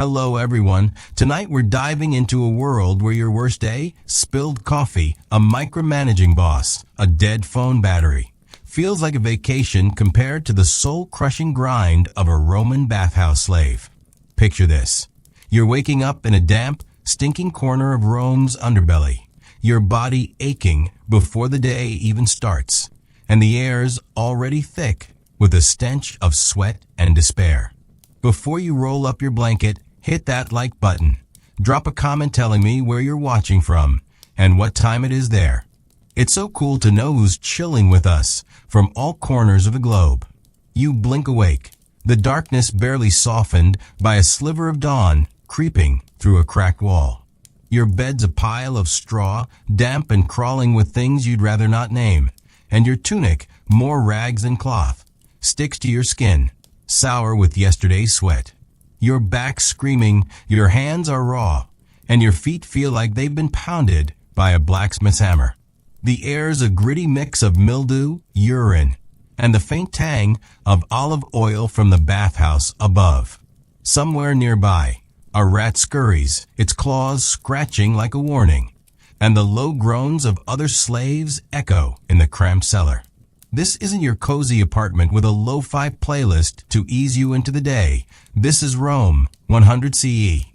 Hello everyone. Tonight we're diving into a world where your worst day, spilled coffee, a micromanaging boss, a dead phone battery, feels like a vacation compared to the soul-crushing grind of a Roman bathhouse slave. Picture this. You're waking up in a damp, stinking corner of Rome's underbelly, your body aching before the day even starts, and the air's already thick with a stench of sweat and despair. Before you roll up your blanket, hit that like button. Drop a comment telling me where you're watching from and what time it is there. It's so cool to know who's chilling with us from all corners of the globe. You blink awake, the darkness barely softened by a sliver of dawn creeping through a cracked wall. Your bed's a pile of straw, damp and crawling with things you'd rather not name, and your tunic, more rags than cloth, sticks to your skin, sour with yesterday's sweat. Your back screaming, your hands are raw, and your feet feel like they've been pounded by a blacksmith's hammer. The air's a gritty mix of mildew, urine, and the faint tang of olive oil from the bathhouse above. Somewhere nearby, a rat scurries, its claws scratching like a warning, and the low groans of other slaves echo in the cramped cellar. This isn't your cozy apartment with a lo-fi playlist to ease you into the day. This is Rome, 100 CE,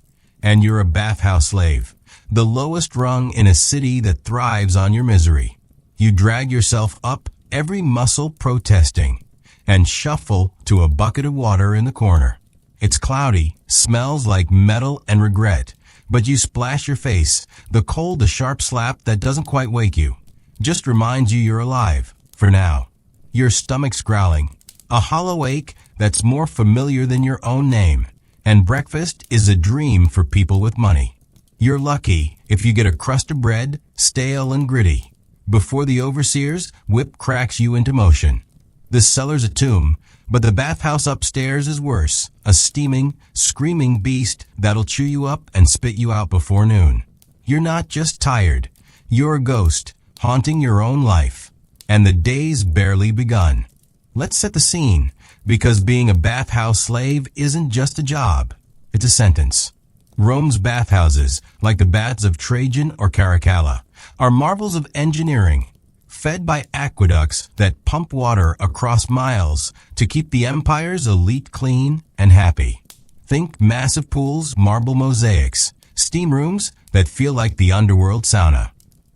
and you're a bathhouse slave, the lowest rung in a city that thrives on your misery. You drag yourself up, every muscle protesting, and shuffle to a bucket of water in the corner. It's cloudy, smells like metal and regret, but you splash your face, the cold a sharp slap that doesn't quite wake you, just reminds you you're alive. For now, your stomach's growling, a hollow ache that's more familiar than your own name, and breakfast is a dream for people with money. You're lucky if you get a crust of bread, stale and gritty, before the overseer's whip cracks you into motion. The cellar's a tomb, but the bathhouse upstairs is worse, a steaming, screaming beast that'll chew you up and spit you out before noon. You're not just tired, you're a ghost, haunting your own life. And the day's barely begun. Let's set the scene, because being a bathhouse slave isn't just a job, it's a sentence. Rome's bathhouses, like the baths of Trajan or Caracalla, are marvels of engineering, fed by aqueducts that pump water across miles to keep the empire's elite clean and happy. Think massive pools, marble mosaics, steam rooms that feel like the underworld sauna.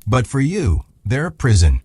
But for you, they're a prison.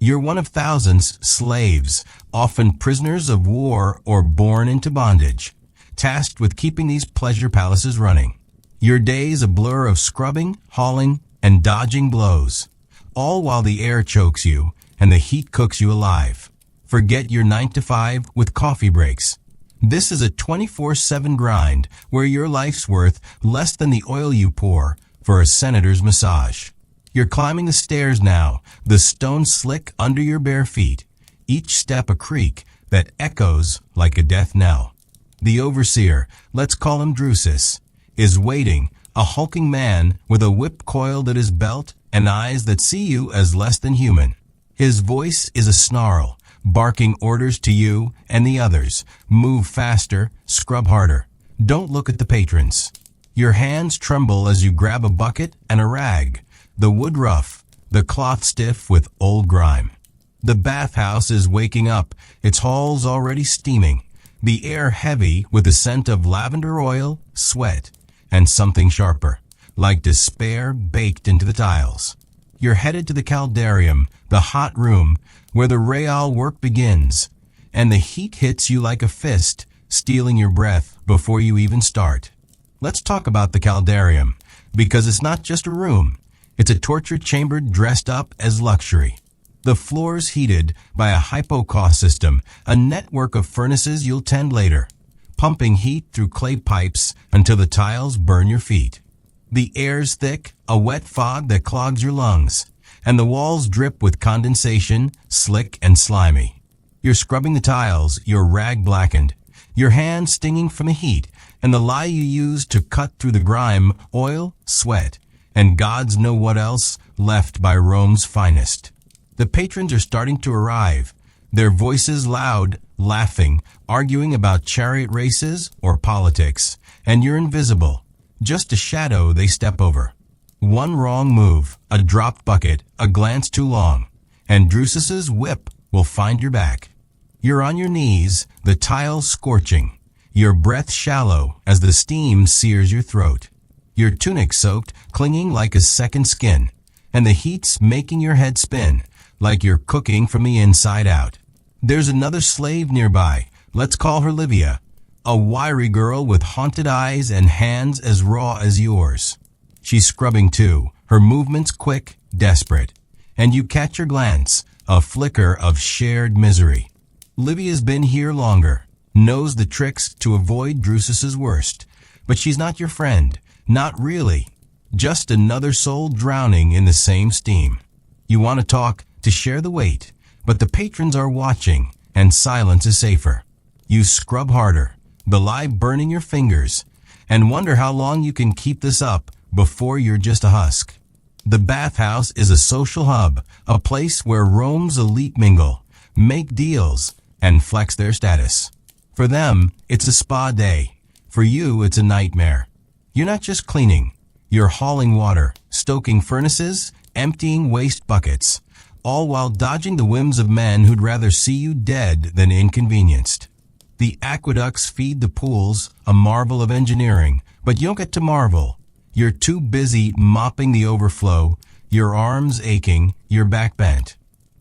You're one of thousands, slaves, often prisoners of war or born into bondage, tasked with keeping these pleasure palaces running. Your day's a blur of scrubbing, hauling, and dodging blows, all while the air chokes you and the heat cooks you alive. Forget your 9 to 5 with coffee breaks. This is a 24/7 grind where your life's worth less than the oil you pour for a senator's massage. You're climbing the stairs now, the stone slick under your bare feet, each step a creak that echoes like a death knell. The overseer, let's call him Drusus, is waiting, a hulking man with a whip coiled at his belt and eyes that see you as less than human. His voice is a snarl, barking orders to you and the others. Move faster, scrub harder. Don't look at the patrons. Your hands tremble as you grab a bucket and a rag, the wood rough, the cloth stiff with old grime. The bathhouse is waking up, its halls already steaming, the air heavy with the scent of lavender oil, sweat, and something sharper, like despair baked into the tiles. You're headed to the caldarium, the hot room where the real work begins, and the heat hits you like a fist, stealing your breath before you even start. Let's talk about the caldarium, because it's not just a room. It's a torture chamber dressed up as luxury. The floor's heated by a hypocaust system, a network of furnaces you'll tend later, pumping heat through clay pipes until the tiles burn your feet. The air's thick, a wet fog that clogs your lungs, and the walls drip with condensation, slick and slimy. You're scrubbing the tiles, your rag blackened, your hands stinging from the heat, and the lye you use to cut through the grime, oil, sweat, and gods know what else left by Rome's finest. The patrons are starting to arrive, their voices loud, laughing, arguing about chariot races or politics, and you're invisible, just a shadow they step over. One wrong move, a dropped bucket, a glance too long, and Drusus's whip will find your back. You're on your knees, the tiles scorching, your breath shallow as the steam sears your throat. Your tunic soaked, clinging like a second skin, and the heat's making your head spin, like you're cooking from the inside out. There's another slave nearby, let's call her Livia, a wiry girl with haunted eyes and hands as raw as yours. She's scrubbing too, her movements quick, desperate, and you catch her glance, a flicker of shared misery. Livia's been here longer, knows the tricks to avoid Drusus's worst, but she's not your friend, not really, just another soul drowning in the same steam. You want to talk, to share the weight, but the patrons are watching, and silence is safer. You scrub harder, the lye burning your fingers, and wonder how long you can keep this up before you're just a husk. The Bathhouse is a social hub, a place where Rome's elite mingle, make deals, and flex their status. For them, it's a spa day. For you, it's a nightmare. You're not just cleaning. You're hauling water, stoking furnaces, emptying waste buckets, all while dodging the whims of men who'd rather see you dead than inconvenienced. The aqueducts feed the pools, a marvel of engineering, but you don't get to marvel. You're too busy mopping the overflow, your arms aching, your back bent.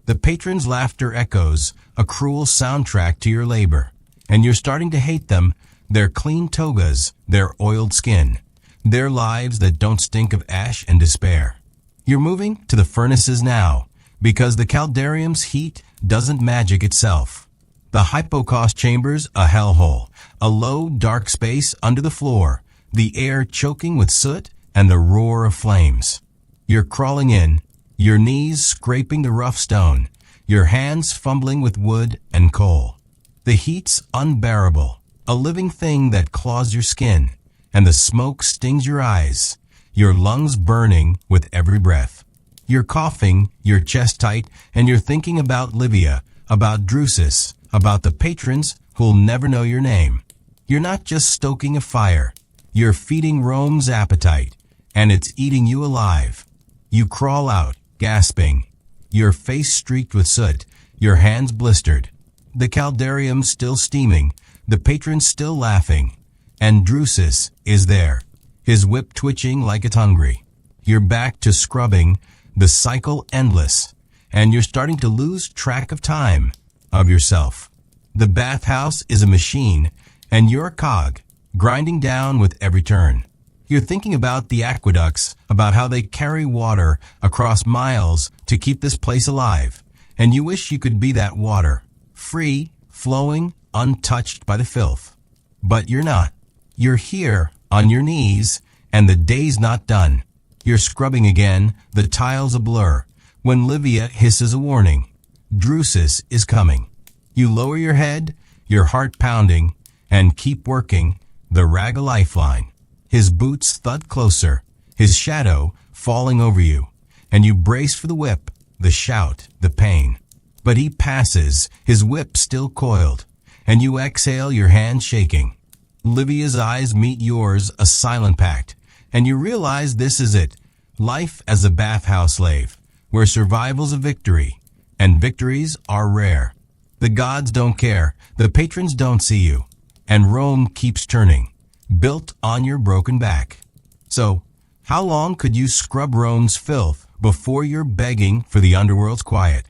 The patrons' laughter echoes, a cruel soundtrack to your labor, and you're starting to hate them, their clean togas, their oiled skin, their lives that don't stink of ash and despair. You're moving to the furnaces now, because the caldarium's heat doesn't magic itself. The hypocaust chamber's a hellhole, a low, dark space under the floor, the air choking with soot and the roar of flames. You're crawling in, your knees scraping the rough stone, your hands fumbling with wood and coal. The heat's unbearable, a living thing that claws your skin, and the smoke stings your eyes, your lungs burning with every breath. You're coughing, your chest tight, and you're thinking about Livia, about Drusus, about the patrons who'll never know your name. You're not just stoking a fire. You're feeding Rome's appetite, and it's eating you alive. You crawl out, gasping, your face streaked with soot, your hands blistered. The caldarium still steaming, the patrons still laughing, and Drusus is there, his whip twitching like it's hungry. You're back to scrubbing, the cycle endless, and you're starting to lose track of time, of yourself. The Bathhouse is a machine, and you're a cog, grinding down with every turn. You're thinking about the aqueducts, about how they carry water across miles to keep this place alive, and you wish you could be that water, free, flowing, untouched by the filth. But you're not. You're here, on your knees, and the day's not done. You're scrubbing again, the tiles a blur, when Livia hisses a warning. Drusus is coming. You lower your head, your heart pounding, and keep working, the rag a lifeline. His boots thud closer, his shadow falling over you, and you brace for the whip, the shout, the pain. But he passes, his whip still coiled, and you exhale, your hand shaking. Livia's eyes meet yours, a silent pact, and you realize this is it, life as a Bathhouse slave, where survival's a victory, and victories are rare. The gods don't care, the patrons don't see you, and Rome keeps turning, built on your broken back. So, how long could you scrub Rome's filth before you're begging for the underworld's quiet?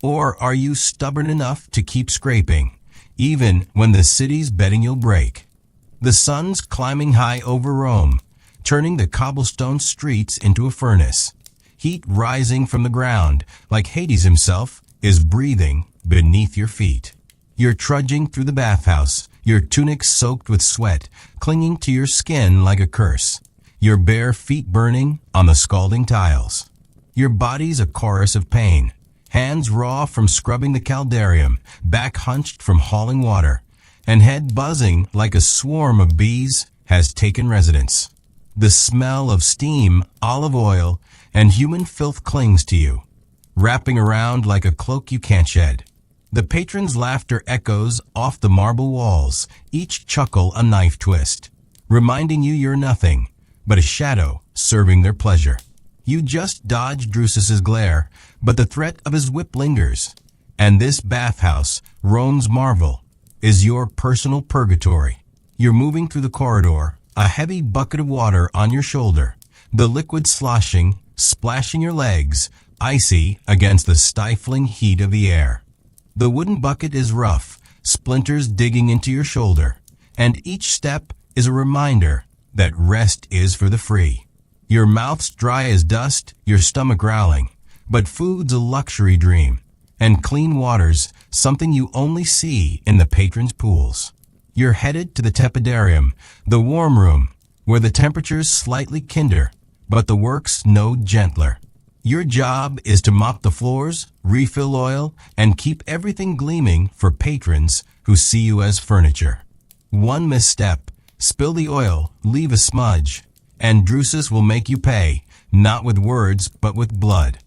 Or are you stubborn enough to keep scraping, even when the city's betting you'll break? The sun's climbing high over Rome, turning the cobblestone streets into a furnace. Heat rising from the ground, like Hades himself, is breathing beneath your feet. You're trudging through the Bathhouse, your tunic soaked with sweat, clinging to your skin like a curse, your bare feet burning on the scalding tiles. Your body's a chorus of pain, hands raw from scrubbing the caldarium, back hunched from hauling water, and head buzzing like a swarm of bees has taken residence. The smell of steam, olive oil, and human filth clings to you, wrapping around like a cloak you can't shed. The patrons' laughter echoes off the marble walls, each chuckle a knife twist, reminding you you're nothing but a shadow serving their pleasure. You just dodge Drusus's glare, but the threat of his whip lingers. And this bathhouse, Rome's marvel, is your personal purgatory. You're moving through the corridor, a heavy bucket of water on your shoulder, the liquid sloshing, splashing your legs, icy against the stifling heat of the air. The wooden bucket is rough, splinters digging into your shoulder, and each step is a reminder that rest is for the free. Your mouth's dry as dust, your stomach growling, but food's a luxury dream, and clean water's something you only see in the patrons' pools. You're headed to the tepidarium, the warm room, where the temperature's slightly kinder, but the work's no gentler. Your job is to mop the floors, refill oil, and keep everything gleaming for patrons who see you as furniture. One misstep, spill the oil, leave a smudge, and Drusus will make you pay, not with words, but with blood.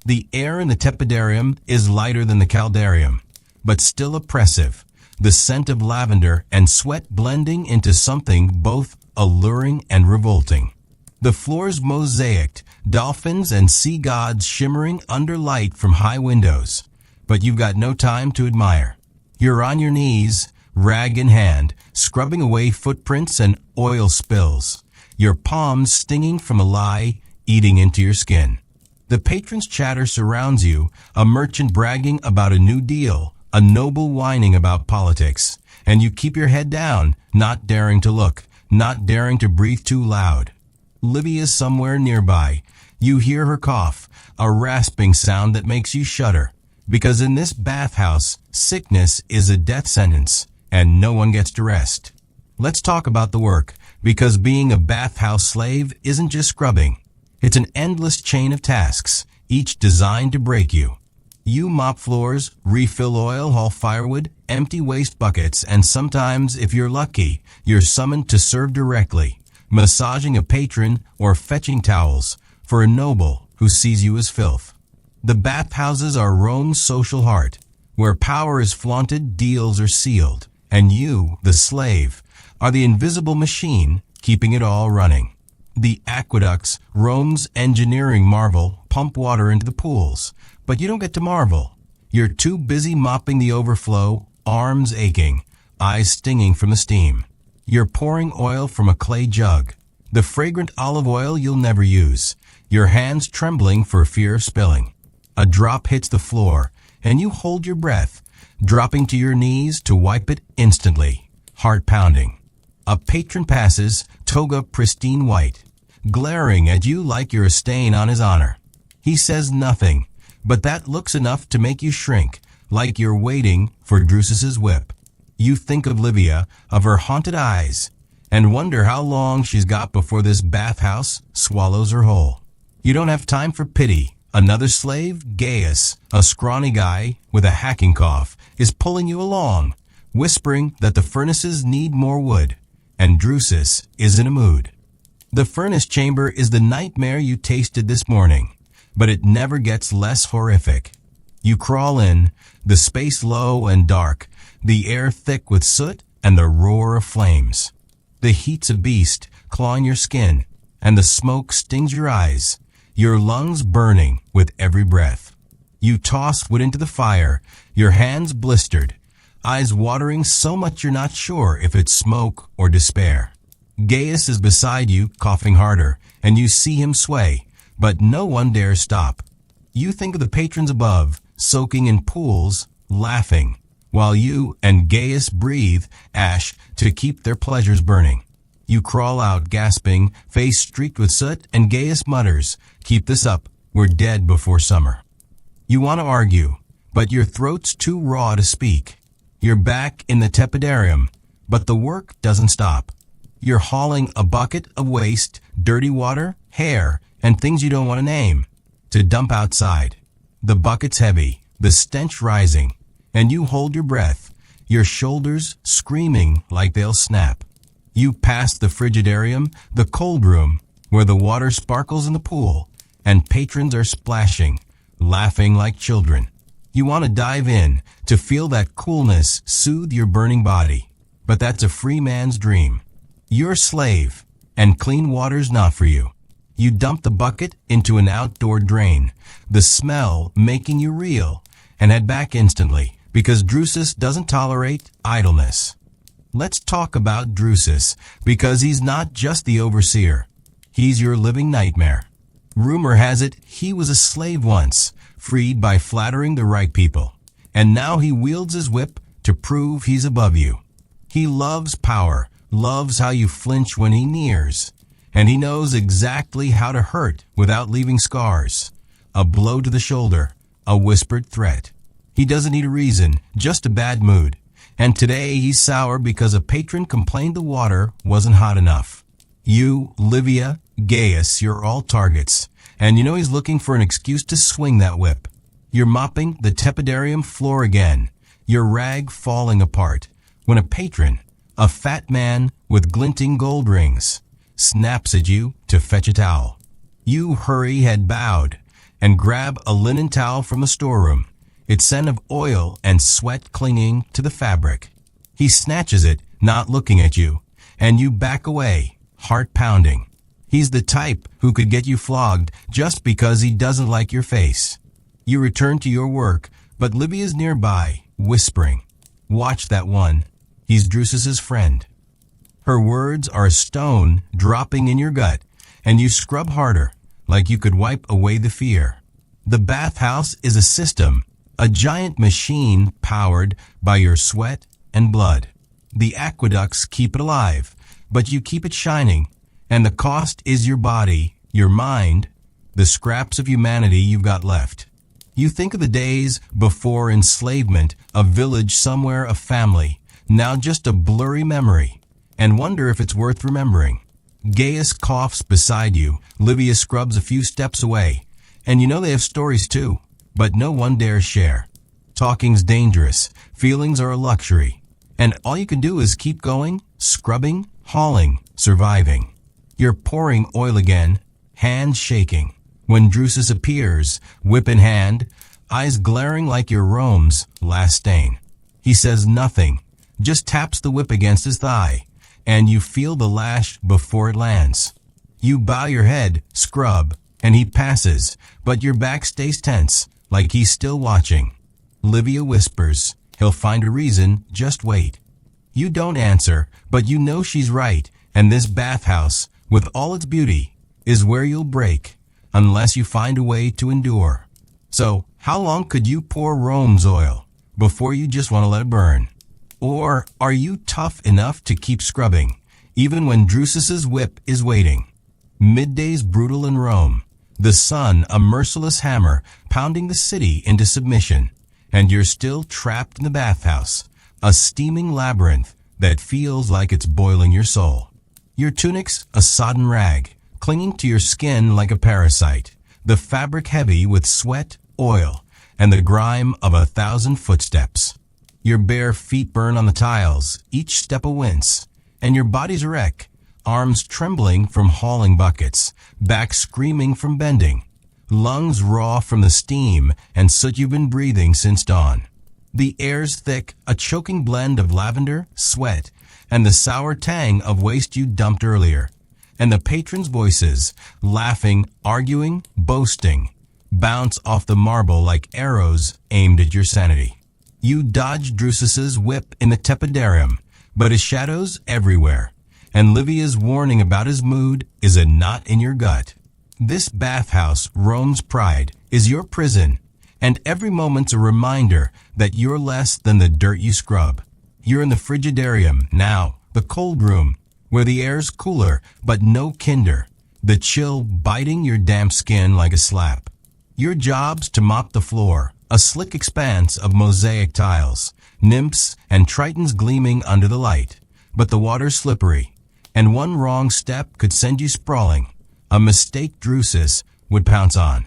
The air in the tepidarium is lighter than the caldarium, but still oppressive, the scent of lavender and sweat blending into something both alluring and revolting. The floor's mosaicked, dolphins and sea gods shimmering under light from high windows, but you've got no time to admire. You're on your knees, rag in hand, scrubbing away footprints and oil spills, your palms stinging from a lie eating into your skin. The patrons' chatter surrounds you, a merchant bragging about a new deal, a noble whining about politics, and you keep your head down, not daring to look, not daring to breathe too loud. Livia's somewhere nearby. You hear her cough, a rasping sound that makes you shudder, because in this bathhouse, sickness is a death sentence, and no one gets to rest. Let's talk about the work, because being a bathhouse slave isn't just scrubbing. It's an endless chain of tasks, each designed to break you. You mop floors, refill oil, haul firewood, empty waste buckets, and sometimes, if you're lucky, you're summoned to serve directly, massaging a patron or fetching towels for a noble who sees you as filth. The bathhouses are Rome's social heart, where power is flaunted, deals are sealed, and you, the slave, are the invisible machine keeping it all running. The aqueducts, Rome's engineering marvel, pump water into the pools, but you don't get to marvel. You're too busy mopping the overflow, arms aching, eyes stinging from the steam. You're pouring oil from a clay jug, the fragrant olive oil you'll never use, your hands trembling for fear of spilling. A drop hits the floor, and you hold your breath, dropping to your knees to wipe it instantly, heart pounding. A patron passes, toga pristine white, glaring at you like you're a stain on his honor. He says nothing, but that looks enough to make you shrink, like you're waiting for Drusus's whip. You think of Livia, of her haunted eyes, and wonder how long she's got before this bathhouse swallows her whole. You don't have time for pity. Another slave, Gaius, a scrawny guy with a hacking cough, is pulling you along, whispering that the furnaces need more wood, and Drusus is in a mood. The furnace chamber is the nightmare you tasted this morning, but it never gets less horrific. You crawl in, the space low and dark, the air thick with soot and the roar of flames. The heat's a beast, clawing your skin, and the smoke stings your eyes, your lungs burning with every breath. You toss wood into the fire, your hands blistered, eyes watering so much you're not sure if it's smoke or despair. Gaius is beside you, coughing harder, and you see him sway, but no one dares stop. You think of the patrons above, soaking in pools, laughing, while you and Gaius breathe ash to keep their pleasures burning. You crawl out, gasping, face streaked with soot, and Gaius mutters, "Keep this up, we're dead before summer." You want to argue, but your throat's too raw to speak. You're back in the tepidarium, but the work doesn't stop. You're hauling a bucket of waste, dirty water, hair, and things you don't want to name, to dump outside. The bucket's heavy, the stench rising, and you hold your breath, your shoulders screaming like they'll snap. You pass the frigidarium, the cold room, where the water sparkles in the pool, and patrons are splashing, laughing like children. You want to dive in, to feel that coolness soothe your burning body. But that's a free man's dream. You're a slave, and clean water's not for you. You dump the bucket into an outdoor drain, the smell making you reel, and head back instantly, because Drusus doesn't tolerate idleness. Let's talk about Drusus, because he's not just the overseer. He's your living nightmare. Rumor has it he was a slave once, freed by flattering the right people, and now he wields his whip to prove he's above you. He loves power, loves how you flinch when he nears, and he knows exactly how to hurt without leaving scars. A blow to the shoulder, a whispered threat. He doesn't need a reason, just a bad mood. And today he's sour because a patron complained the water wasn't hot enough. You, Livia, Gaius, you're all targets. And you know he's looking for an excuse to swing that whip. You're mopping the tepidarium floor again, your rag falling apart, when a patron, a fat man with glinting gold rings, snaps at you to fetch a towel. You hurry head bowed and grab a linen towel from the storeroom, its scent of oil and sweat clinging to the fabric. He snatches it, not looking at you, and you back away, heart pounding. He's the type who could get you flogged just because he doesn't like your face. You return to your work, but Livia's nearby, whispering, "Watch that one. He's Drusus's friend." Her words are a stone dropping in your gut, and you scrub harder, like you could wipe away the fear. The bathhouse is a system, a giant machine powered by your sweat and blood. The aqueducts keep it alive, but you keep it shining. And the cost is your body, your mind, the scraps of humanity you've got left. You think of the days before enslavement, a village somewhere, a family, now just a blurry memory, and wonder if it's worth remembering. Gaius coughs beside you, Livia scrubs a few steps away, and you know they have stories too, but no one dares share. Talking's dangerous, feelings are a luxury, and all you can do is keep going, scrubbing, hauling, surviving. You're pouring oil again, hands shaking, when Drusus appears, whip in hand, eyes glaring like your Rome's last stain. He says nothing, just taps the whip against his thigh, and you feel the lash before it lands. You bow your head, scrub, and he passes, but your back stays tense, like he's still watching. Livia whispers, "He'll find a reason, just wait." You don't answer, but you know she's right, and this bathhouse, with all its beauty, is where you'll break, unless you find a way to endure. So, how long could you pour Rome's oil before you just want to let it burn? Or are you tough enough to keep scrubbing, even when Drusus's whip is waiting? Midday's brutal in Rome, the sun a merciless hammer pounding the city into submission, and you're still trapped in the bathhouse, a steaming labyrinth that feels like it's boiling your soul. Your tunic's a sodden rag, clinging to your skin like a parasite, the fabric heavy with sweat, oil, and the grime of 1,000 footsteps. Your bare feet burn on the tiles, each step a wince, and your body's a wreck, arms trembling from hauling buckets, back screaming from bending, lungs raw from the steam and soot you've been breathing since dawn. The air's thick, a choking blend of lavender, sweat, and the sour tang of waste you dumped earlier, and the patrons' voices, laughing, arguing, boasting, bounce off the marble like arrows aimed at your sanity. You dodge Drusus's whip in the tepidarium, but his shadow's everywhere, and Livia's warning about his mood is a knot in your gut. This bathhouse, Rome's pride, is your prison, and every moment's a reminder that you're less than the dirt you scrub. You're in the frigidarium now, the cold room, where the air's cooler but no kinder, the chill biting your damp skin like a slap. Your job's to mop the floor, a slick expanse of mosaic tiles, nymphs and tritons gleaming under the light, but the water's slippery, and one wrong step could send you sprawling. A mistake Drusus would pounce on.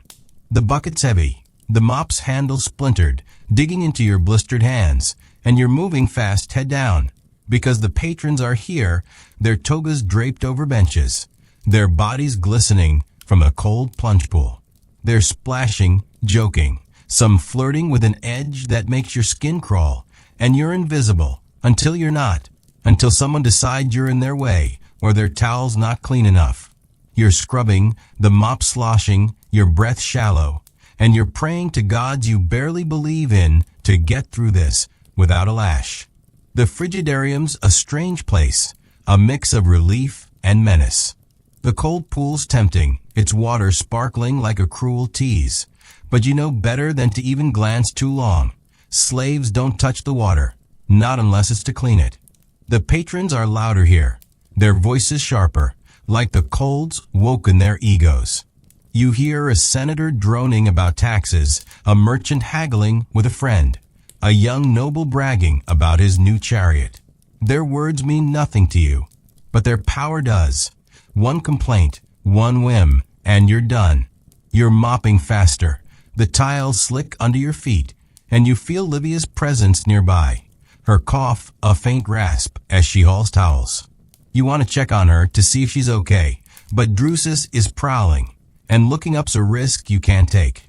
The bucket's heavy, the mop's handle splintered, digging into your blistered hands, and you're moving fast head down, because the patrons are here, their togas draped over benches, their bodies glistening from a cold plunge pool. They're splashing, joking, some flirting with an edge that makes your skin crawl, and you're invisible until you're not, until someone decides you're in their way or their towel's not clean enough. You're scrubbing, the mop sloshing, your breath shallow, and you're praying to gods you barely believe in to get through this without a lash. The frigidarium's a strange place, a mix of relief and menace. The cold pool's tempting, its water sparkling like a cruel tease. But you know better than to even glance too long. Slaves don't touch the water, not unless it's to clean it. The patrons are louder here, their voices sharper, like the colds woke in their egos. You hear a senator droning about taxes, a merchant haggling with a friend, a young noble bragging about his new chariot. Their words mean nothing to you, but their power does. One complaint, one whim, and you're done. You're mopping faster, the tiles slick under your feet, and you feel Livia's presence nearby, her cough a faint rasp as she hauls towels. You want to check on her to see if she's okay, but Drusus is prowling, and looking up's a risk you can't take.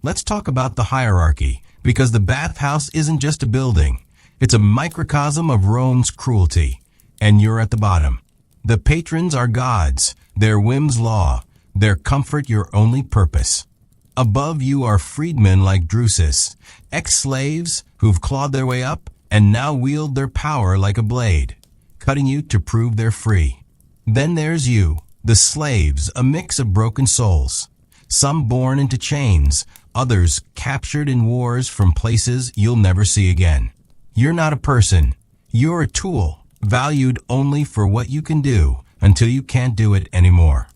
Let's talk about the hierarchy, because the bathhouse isn't just a building. It's a microcosm of Rome's cruelty, and you're at the bottom. The patrons are gods, their whims law, their comfort your only purpose. Above you are freedmen like Drusus, ex-slaves who've clawed their way up and now wield their power like a blade, cutting you to prove they're free. Then there's you, the slaves, a mix of broken souls, some born into chains, others captured in wars from places you'll never see again. You're not a person, you're a tool, valued only for what you can do until you can't do it anymore.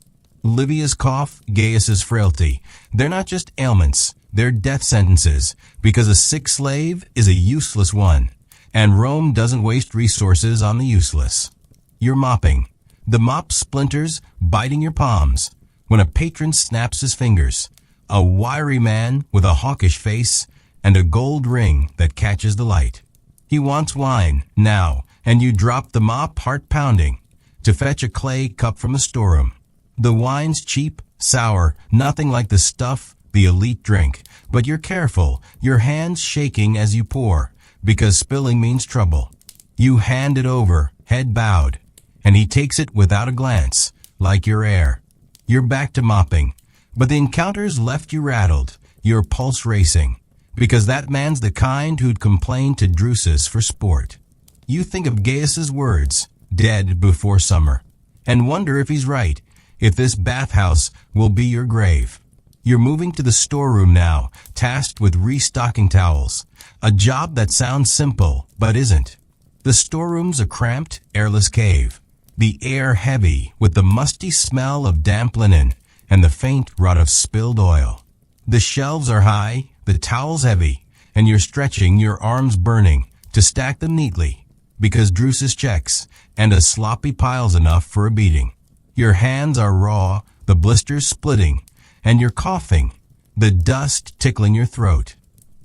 Livia's cough, Gaius's frailty, they're not just ailments, they're death sentences, because a sick slave is a useless one, and Rome doesn't waste resources on the useless. You're mopping, the mop splinters biting your palms, when a patron snaps his fingers, a wiry man with a hawkish face and a gold ring that catches the light. He wants wine, now, and you drop the mop heart pounding to fetch a clay cup from the storeroom. The wine's cheap, sour, nothing like the stuff the elite drink, but you're careful, your hands shaking as you pour, because spilling means trouble. You hand it over, head bowed, and he takes it without a glance, like your heir. You're back to mopping, but the encounter's left you rattled, your pulse racing, because that man's the kind who'd complain to Drusus for sport. You think of Gaius's words, dead before summer, and wonder if he's right, if this bathhouse will be your grave. You're moving to the storeroom now, tasked with restocking towels, a job that sounds simple, but isn't. The storeroom's a cramped, airless cave, the air heavy with the musty smell of damp linen and the faint rot of spilled oil. The shelves are high, the towels heavy, and you're stretching, your arms burning, to stack them neatly, because Drusus checks, and a sloppy pile's enough for a beating. Your hands are raw, the blisters splitting, and you're coughing, the dust tickling your throat.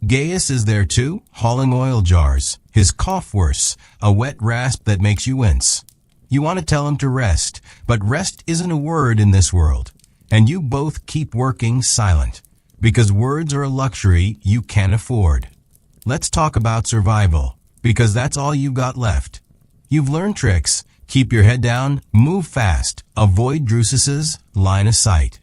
Gaius is there too, hauling oil jars, his cough worse, a wet rasp that makes you wince. You want to tell him to rest, but rest isn't a word in this world, and you both keep working silent, because words are a luxury you can't afford. Let's talk about survival, because that's all you've got left. You've learned tricks. Keep your head down, move fast, avoid Drusus's line of sight.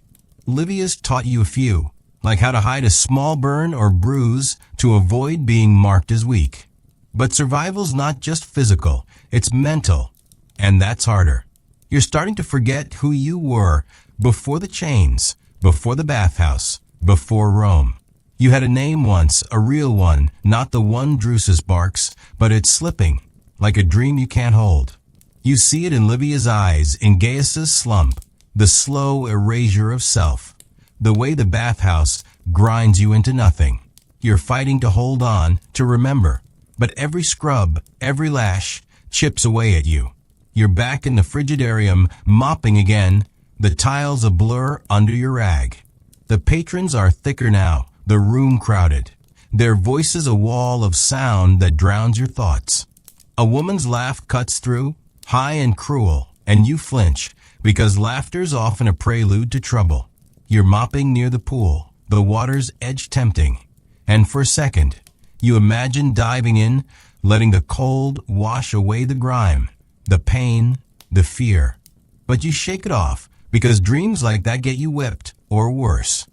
Livia's taught you a few, like how to hide a small burn or bruise to avoid being marked as weak. But survival's not just physical, it's mental, and that's harder. You're starting to forget who you were before the chains, before the bathhouse, before Rome. You had a name once, a real one, not the one Drusus barks, but it's slipping, like a dream you can't hold. You see it in Livia's eyes, in Gaius's slump, the slow erasure of self, the way the bathhouse grinds you into nothing. You're fighting to hold on, to remember, but every scrub, every lash, chips away at you. You're back in the frigidarium, mopping again, the tiles a blur under your rag. The patrons are thicker now, the room crowded, their voices a wall of sound that drowns your thoughts. A woman's laugh cuts through, high and cruel, and you flinch, because laughter's often a prelude to trouble. You're mopping near the pool, the water's edge tempting, and for a second, you imagine diving in, letting the cold wash away the grime, the pain, the fear. But you shake it off, because dreams like that get you whipped, or worse.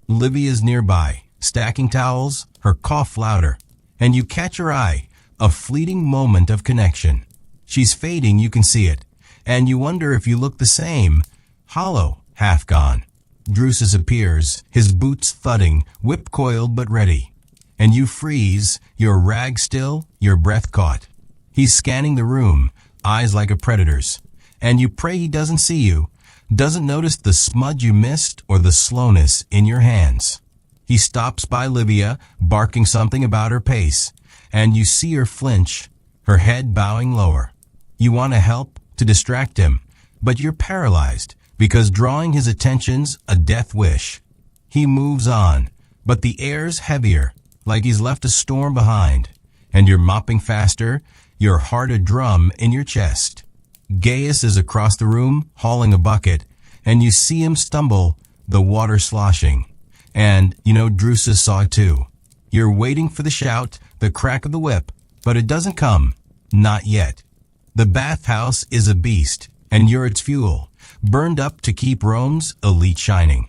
Livia's nearby, stacking towels, her cough louder, and you catch her eye, a fleeting moment of connection. She's fading, you can see it, and you wonder if you look the same, hollow, half gone. Drusus appears, his boots thudding, whip coiled but ready. And you freeze, your rag still, your breath caught. He's scanning the room, eyes like a predator's. And you pray he doesn't see you, doesn't notice the smudge you missed or the slowness in your hands. He stops by Livia, barking something about her pace, and you see her flinch, her head bowing lower. You want to help, to distract him, but you're paralyzed, because drawing his attention's a death wish. He moves on, but the air's heavier, like he's left a storm behind, and you're mopping faster, your heart a drum in your chest. Gaius is across the room, hauling a bucket, and you see him stumble, the water sloshing. And, Drusus saw it too. You're waiting for the shout, the crack of the whip, but it doesn't come. Not yet. The bathhouse is a beast, and you're its fuel, burned up to keep Rome's elite shining.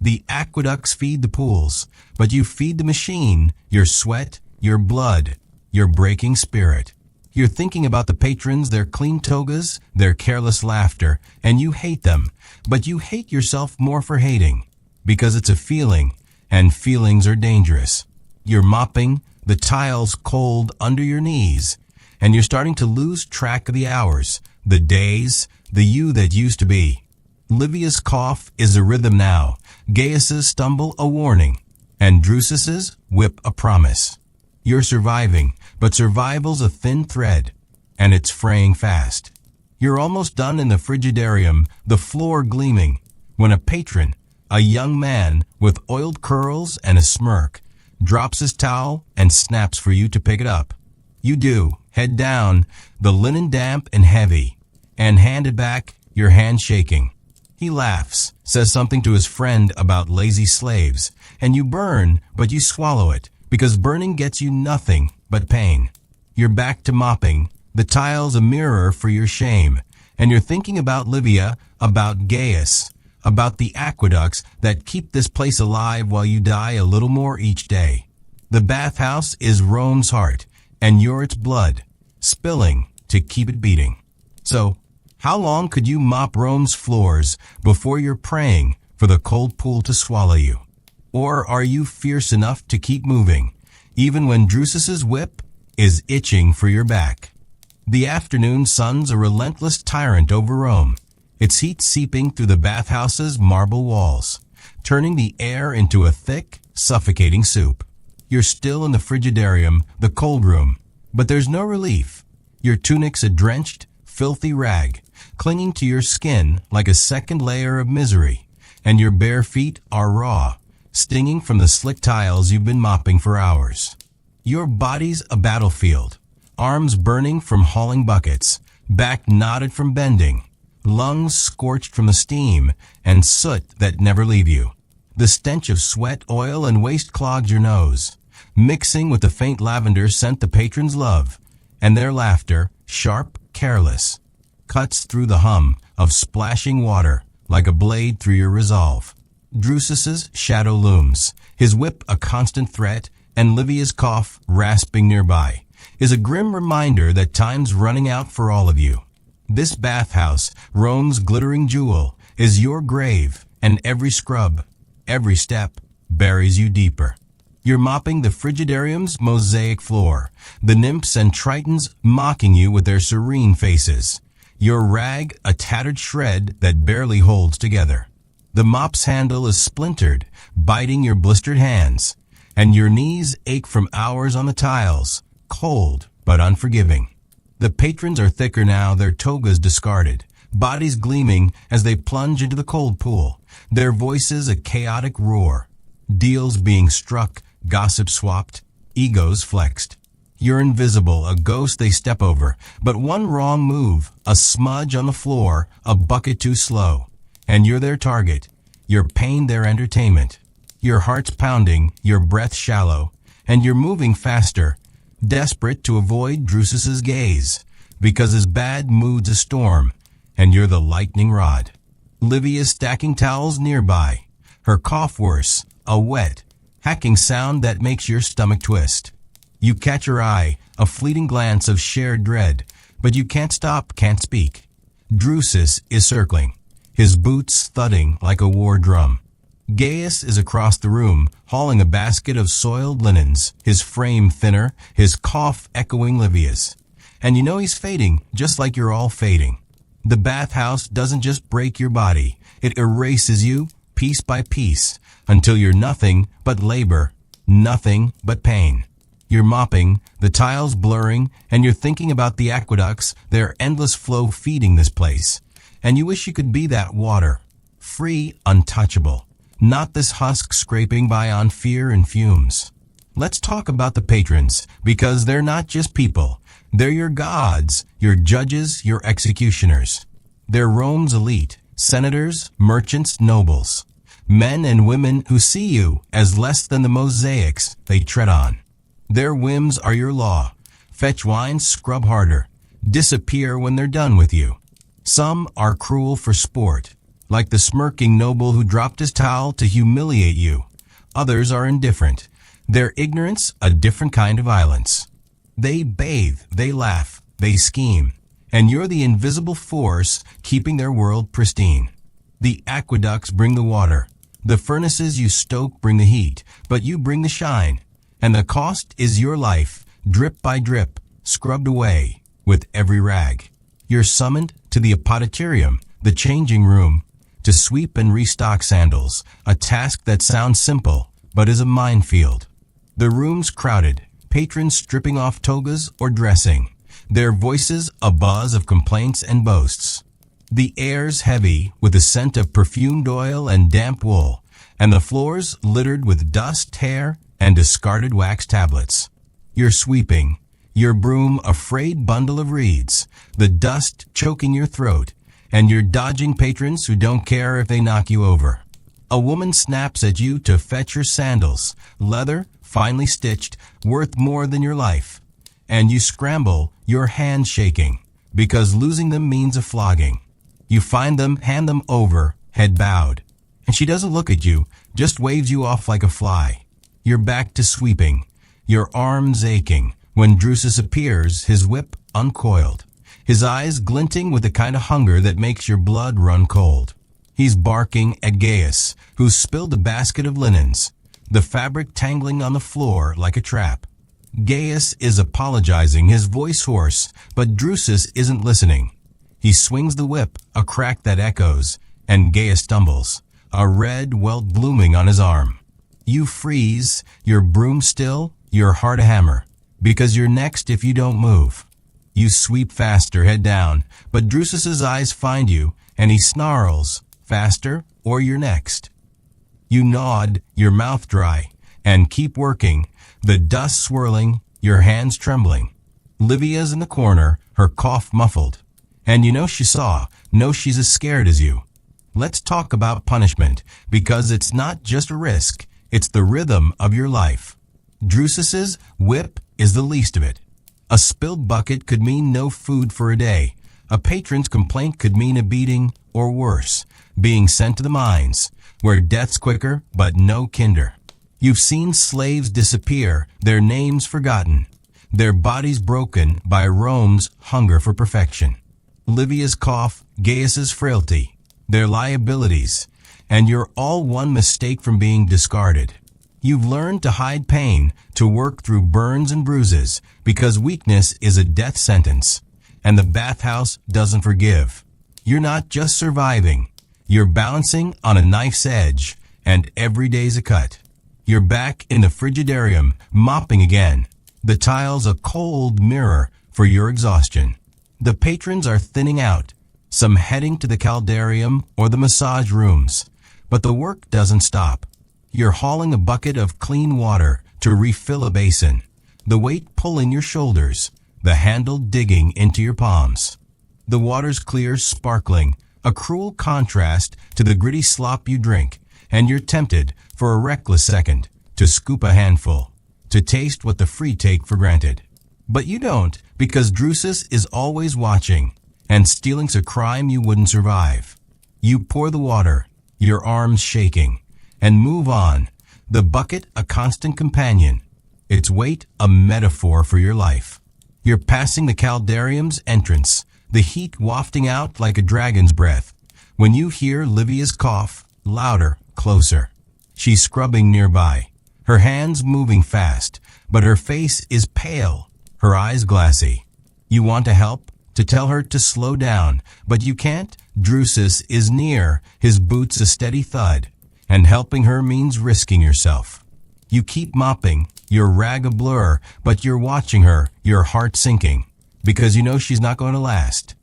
The aqueducts feed the pools, but you feed the machine, your sweat, your blood, your breaking spirit. You're thinking about the patrons, their clean togas, their careless laughter, and you hate them, but you hate yourself more for hating, because it's a feeling, and feelings are dangerous. You're mopping, the tiles cold under your knees, and you're starting to lose track of the hours, the days, the you that used to be. Livia's cough is a rhythm now, Gaius's stumble a warning, and Drusus's whip a promise. You're surviving, but survival's a thin thread, and it's fraying fast. You're almost done in the frigidarium, the floor gleaming, when a patron, a young man with oiled curls and a smirk, drops his towel and snaps for you to pick it up. You do, head down, the linen damp and heavy, and hand it back, your hand shaking. He laughs, says something to his friend about lazy slaves, and you burn, but you swallow it, because burning gets you nothing but pain. You're back to mopping, the tile's a mirror for your shame, and you're thinking about Livia, about Gaius, about the aqueducts that keep this place alive while you die a little more each day. The bathhouse is Rome's heart, and you're its blood, spilling to keep it beating. So, how long could you mop Rome's floors before you're praying for the cold pool to swallow you? Or are you fierce enough to keep moving, even when Drusus's whip is itching for your back? The afternoon sun's a relentless tyrant over Rome, its heat seeping through the bathhouse's marble walls, turning the air into a thick, suffocating soup. You're still in the frigidarium, the cold room, but there's no relief. Your tunic's a drenched, filthy rag, clinging to your skin like a second layer of misery, and your bare feet are raw, stinging from the slick tiles you've been mopping for hours. Your body's a battlefield, arms burning from hauling buckets, back knotted from bending, lungs scorched from the steam, and soot that never leave you. The stench of sweat, oil, and waste clogs your nose, mixing with the faint lavender scent the patrons love, and their laughter, sharp, careless, cuts through the hum of splashing water like a blade through your resolve. Drusus's shadow looms, his whip a constant threat, and Livia's cough, rasping nearby, is a grim reminder that time's running out for all of you. This bathhouse, Rome's glittering jewel, is your grave, and every scrub, every step, buries you deeper. You're mopping the frigidarium's mosaic floor, the nymphs and tritons mocking you with their serene faces. Your rag a tattered shred that barely holds together. The mop's handle is splintered, biting your blistered hands, and your knees ache from hours on the tiles, cold but unforgiving. The patrons are thicker now, their togas discarded, bodies gleaming as they plunge into the cold pool, their voices a chaotic roar. Deals being struck, gossip swapped, egos flexed. You're invisible, a ghost they step over, but one wrong move, a smudge on the floor, a bucket too slow, and you're their target, your pain their entertainment. Your heart's pounding, your breath shallow, and you're moving faster, desperate to avoid Drusus's gaze, because his bad mood's a storm, and you're the lightning rod. Livia's stacking towels nearby, her cough worse, a wet, hacking sound that makes your stomach twist. You catch her eye, a fleeting glance of shared dread, but you can't stop, can't speak. Drusus is circling, his boots thudding like a war drum. Gaius is across the room, hauling a basket of soiled linens, his frame thinner, his cough echoing Livia's. And you know he's fading, just like you're all fading. The bathhouse doesn't just break your body, it erases you, piece by piece, until you're nothing but labor, nothing but pain. You're mopping, the tiles blurring, and you're thinking about the aqueducts, their endless flow feeding this place. And you wish you could be that water, free, untouchable, not this husk scraping by on fear and fumes. Let's talk about the patrons, because they're not just people. They're your gods, your judges, your executioners. They're Rome's elite, senators, merchants, nobles. Men and women who see you as less than the mosaics they tread on. Their whims are your law. Fetch wine, scrub harder. Disappear when they're done with you. Some are cruel for sport, like the smirking noble who dropped his towel to humiliate you. Others are indifferent. Their ignorance, a different kind of violence. They bathe, they laugh, they scheme, and you're the invisible force keeping their world pristine. The aqueducts bring the water. The furnaces you stoke bring the heat, but you bring the shine. And the cost is your life, drip by drip, scrubbed away with every rag. You're summoned to the apodyterium, the changing room, to sweep and restock sandals, a task that sounds simple, but is a minefield. The room's crowded, patrons stripping off togas or dressing, their voices a buzz of complaints and boasts. The air's heavy with the scent of perfumed oil and damp wool, and the floors littered with dust, hair, and discarded wax tablets. You're sweeping, your broom a frayed bundle of reeds, the dust choking your throat, and you're dodging patrons who don't care if they knock you over. A woman snaps at you to fetch her sandals, leather, finely stitched, worth more than your life. And you scramble, your hands shaking, because losing them means a flogging. You find them, hand them over, head bowed. And she doesn't look at you, just waves you off like a fly. You're back to sweeping, your arms aching, when Drusus appears, his whip uncoiled, his eyes glinting with the kind of hunger that makes your blood run cold. He's barking at Gaius, who's spilled a basket of linens, the fabric tangling on the floor like a trap. Gaius is apologizing, his voice hoarse, but Drusus isn't listening. He swings the whip, a crack that echoes, and Gaius stumbles, a red welt blooming on his arm. You freeze, your broom still, your heart a hammer, because you're next if you don't move. You sweep faster, head down, but Drusus's eyes find you, and he snarls, faster, or you're next. You nod, your mouth dry, and keep working, the dust swirling, your hands trembling. Livia's in the corner, her cough muffled, and you know she saw, know she's as scared as you. Let's talk about punishment, because it's not just a risk, it's the rhythm of your life. Drusus's whip is the least of it. A spilled bucket could mean no food for a day. A patron's complaint could mean a beating, or worse, being sent to the mines, where death's quicker but no kinder. You've seen slaves disappear, their names forgotten, their bodies broken by Rome's hunger for perfection. Livia's cough, Gaius's frailty, their liabilities, and you're all one mistake from being discarded. You've learned to hide pain, to work through burns and bruises, because weakness is a death sentence, and the bathhouse doesn't forgive. You're not just surviving, you're balancing on a knife's edge, and every day's a cut. You're back in the frigidarium, mopping again, the tiles a cold mirror for your exhaustion. The patrons are thinning out, some heading to the caldarium or the massage rooms, but the work doesn't stop. You're hauling a bucket of clean water to refill a basin, the weight pulling your shoulders, the handle digging into your palms. The water's clear, sparkling, a cruel contrast to the gritty slop you drink, and you're tempted, for a reckless second, to scoop a handful, to taste what the free take for granted. But you don't, because Drusus is always watching, and stealing's a crime you wouldn't survive. You pour the water, your arms shaking, and move on, the bucket a constant companion, its weight a metaphor for your life. You're passing the caldarium's entrance, the heat wafting out like a dragon's breath, when you hear Livia's cough, louder, closer. She's scrubbing nearby, her hands moving fast, but her face is pale, her eyes glassy. You want to help, to tell her to slow down, but you can't. Drusus is near, his boots a steady thud, and helping her means risking yourself. You keep mopping, your rag a blur, but you're watching her, your heart sinking, because you know she's not going to last.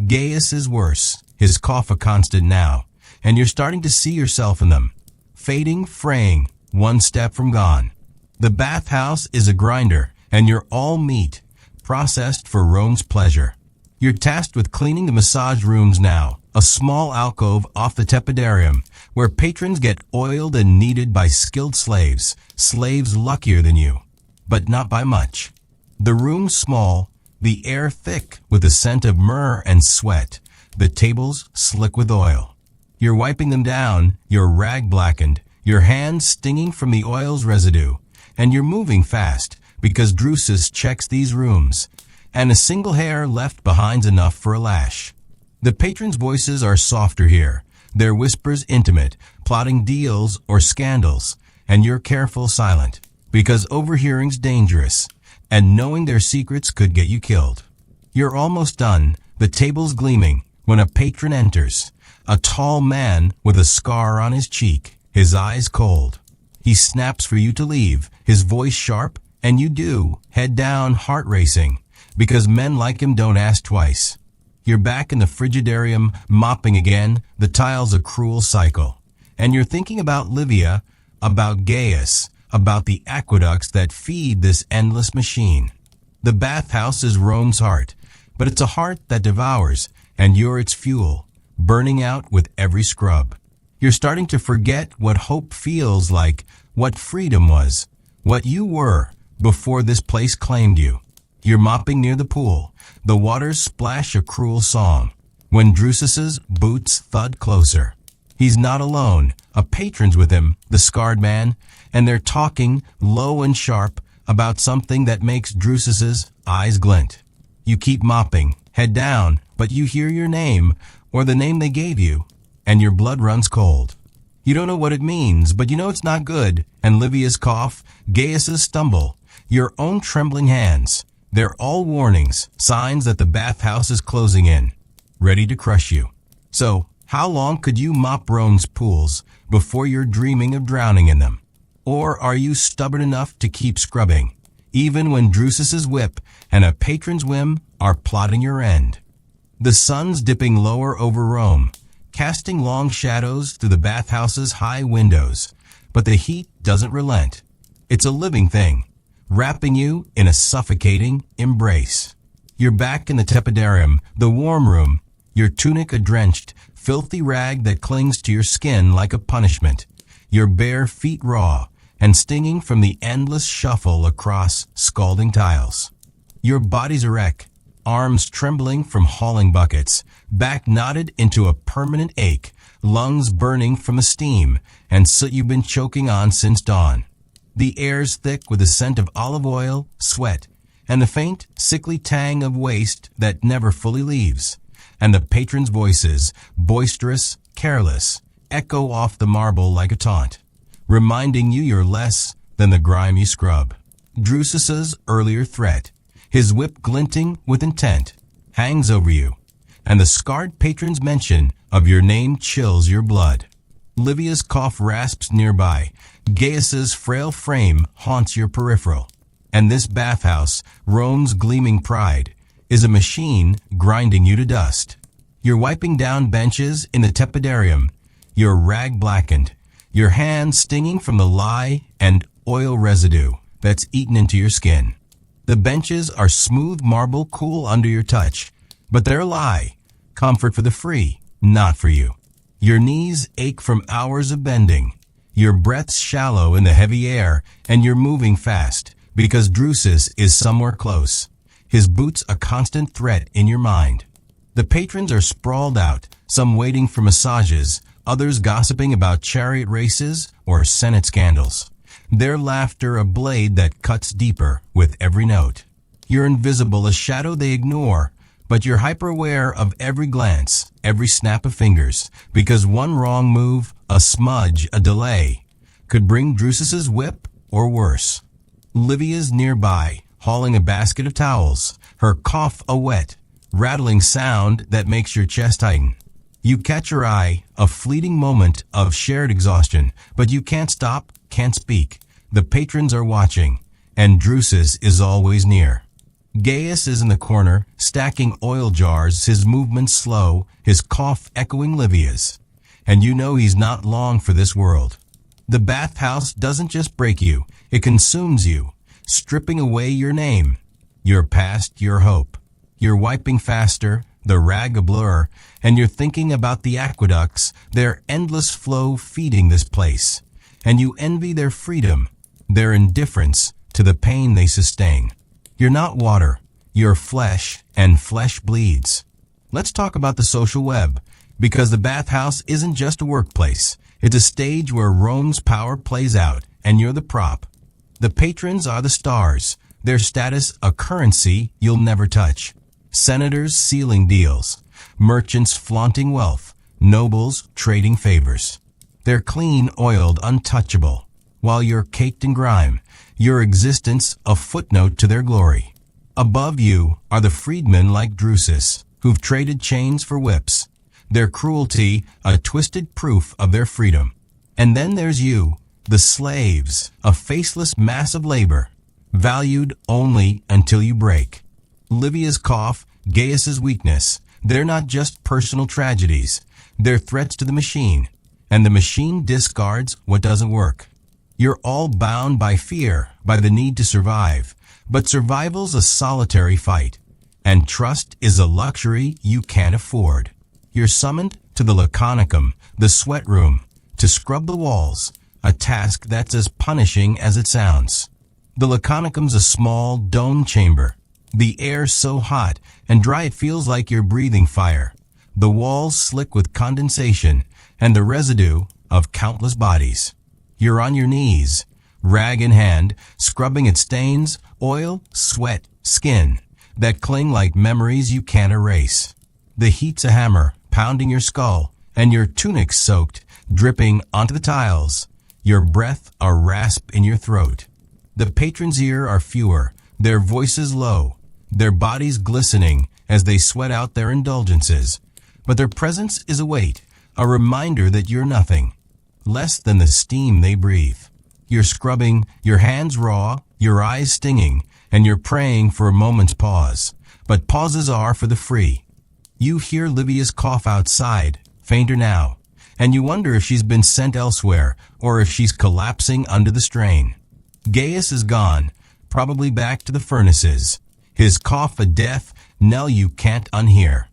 Gaius is worse, his cough a constant now, and you're starting to see yourself in them. Fading, fraying, one step from gone. The bathhouse is a grinder, and you're all meat, processed for Rome's pleasure. You're tasked with cleaning the massage rooms now, a small alcove off the tepidarium, where patrons get oiled and kneaded by skilled slaves, slaves luckier than you, but not by much. The room's small, the air thick with the scent of myrrh and sweat, the tables slick with oil. You're wiping them down, your rag blackened, your hands stinging from the oil's residue, and you're moving fast, because Drusus checks these rooms, and a single hair left behind's enough for a lash. The patrons' voices are softer here, their whispers intimate, plotting deals or scandals, and you're careful silent, because overhearing's dangerous, and knowing their secrets could get you killed. You're almost done, the table's gleaming, when a patron enters, a tall man with a scar on his cheek, his eyes cold. He snaps for you to leave, his voice sharp, and you do, head down, heart racing, because men like him don't ask twice. You're back in the frigidarium, mopping again, the tile's a cruel cycle. And you're thinking about Livia, about Gaius, about the aqueducts that feed this endless machine. The bathhouse is Rome's heart, but it's a heart that devours, and you're its fuel, burning out with every scrub. You're starting to forget what hope feels like, what freedom was, what you were before this place claimed you. You're mopping near the pool. The waters splash a cruel song, when Drusus's boots thud closer. He's not alone. A patron's with him, the scarred man, and they're talking, low and sharp, about something that makes Drusus's eyes glint. You keep mopping, head down, but you hear your name, or the name they gave you, and your blood runs cold. You don't know what it means, but you know it's not good, and Livia's cough, Gaius's stumble, your own trembling hands. They're all warnings, signs that the bathhouse is closing in, ready to crush you. So, how long could you mop Rome's pools before you're dreaming of drowning in them? Or are you stubborn enough to keep scrubbing, even when Drusus's whip and a patron's whim are plotting your end? The sun's dipping lower over Rome, casting long shadows through the bathhouse's high windows, but the heat doesn't relent. It's a living thing, wrapping you in a suffocating embrace. You're back in the tepidarium, the warm room, your tunic a drenched, filthy rag that clings to your skin like a punishment, your bare feet raw and stinging from the endless shuffle across scalding tiles. Your body's a wreck, arms trembling from hauling buckets, back knotted into a permanent ache, lungs burning from the steam and soot you've been choking on since dawn. The air's thick with the scent of olive oil, sweat, and the faint, sickly tang of waste that never fully leaves. And the patrons' voices, boisterous, careless, echo off the marble like a taunt, reminding you you're less than the grime you scrub. Drusus's earlier threat, his whip glinting with intent, hangs over you, and the scarred patron's mention of your name chills your blood. Livia's cough rasps nearby. Gaius's frail frame haunts your peripheral. And this bathhouse, Rome's gleaming pride, is a machine grinding you to dust. You're wiping down benches in the tepidarium, your rag blackened, your hands stinging from the lye and oil residue that's eaten into your skin. The benches are smooth marble, cool under your touch, but they're lye, comfort for the free, not for you. Your knees ache from hours of bending, your breath's shallow in the heavy air, and you're moving fast, because Drusus is somewhere close. His boots a constant threat in your mind. The patrons are sprawled out, some waiting for massages, others gossiping about chariot races or Senate scandals. Their laughter a blade that cuts deeper with every note. You're invisible, a shadow they ignore, but you're hyper-aware of every glance, every snap of fingers, because one wrong move, a smudge, a delay, could bring Drusus's whip or worse. Livia's nearby, hauling a basket of towels, her cough a wet, rattling sound that makes your chest tighten. You catch her eye, a fleeting moment of shared exhaustion, but you can't stop, can't speak. The patrons are watching, and Drusus is always near. Gaius is in the corner, stacking oil jars, his movements slow, his cough echoing Livia's. And you know he's not long for this world. The bathhouse doesn't just break you, it consumes you, stripping away your name, your past, your hope. You're wiping faster, the rag a blur, and you're thinking about the aqueducts, their endless flow feeding this place. And you envy their freedom, their indifference to the pain they sustain. You're not water, you're flesh, and flesh bleeds. Let's talk about the social web, because the bathhouse isn't just a workplace. It's a stage where Rome's power plays out, and you're the prop. The patrons are the stars, their status a currency you'll never touch. Senators sealing deals, merchants flaunting wealth, nobles trading favors. They're clean, oiled, untouchable, while you're caked in grime, your existence a footnote to their glory. Above you are the freedmen like Drusus, who've traded chains for whips, their cruelty a twisted proof of their freedom. And then there's you, the slaves, a faceless mass of labor, valued only until you break. Livia's cough, Gaius's weakness, they're not just personal tragedies, they're threats to the machine, and the machine discards what doesn't work. You're all bound by fear, by the need to survive, but survival's a solitary fight, and trust is a luxury you can't afford. You're summoned to the Laconicum, the sweat room, to scrub the walls, a task that's as punishing as it sounds. The Laconicum's a small, dome chamber. The air's so hot and dry it feels like you're breathing fire. The walls slick with condensation and the residue of countless bodies. You're on your knees, rag in hand, scrubbing at stains, oil, sweat, skin, that cling like memories you can't erase. The heat's a hammer, pounding your skull, and your tunic's soaked, dripping onto the tiles, your breath a rasp in your throat. The patrons' ear are fewer, their voices low, their bodies glistening as they sweat out their indulgences. But their presence is a weight, a reminder that you're nothing, less than the steam they breathe. You're scrubbing, your hands raw, your eyes stinging, and you're praying for a moment's pause. But pauses are for the free. You hear Livia's cough outside, fainter now, and you wonder if she's been sent elsewhere or if she's collapsing under the strain. Gaius is gone, probably back to the furnaces. His cough a death knell you can't unhear.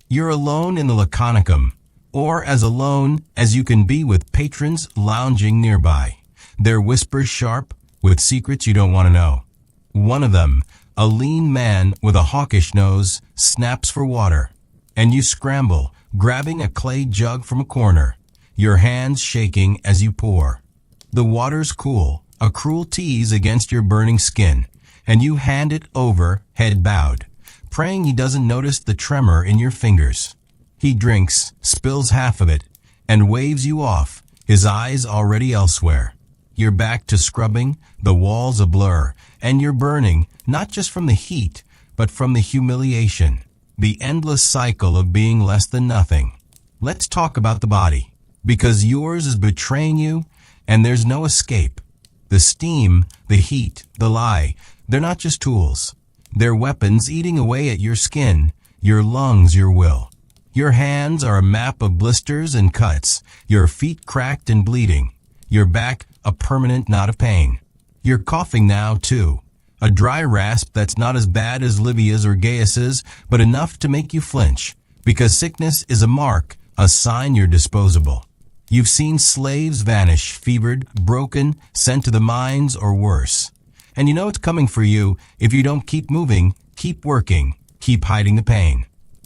You're alone in the Laconicum, or as alone as you can be with patrons lounging nearby. Their whispers sharp with secrets you don't want to know. One of them, a lean man with a hawkish nose, snaps for water, and you scramble, grabbing a clay jug from a corner, your hands shaking as you pour. The water's cool, a cruel tease against your burning skin, and you hand it over, head bowed, praying he doesn't notice the tremor in your fingers. He drinks, spills half of it, and waves you off, his eyes already elsewhere. You're back to scrubbing, the walls a blur, and you're burning, not just from the heat, but from the humiliation, the endless cycle of being less than nothing. Let's talk about the body, because yours is betraying you, and there's no escape. The steam, the heat, the lie, they're not just tools. They're weapons eating away at your skin, your lungs, your will. Your hands are a map of blisters and cuts, your feet cracked and bleeding, your back a permanent knot of pain. You're coughing now, too. A dry rasp that's not as bad as Livia's or Gaius's, but enough to make you flinch, because sickness is a mark, a sign you're disposable. You've seen slaves vanish, fevered, broken, sent to the mines or worse. And you know it's coming for you if you don't keep moving, keep working, keep hiding the pain.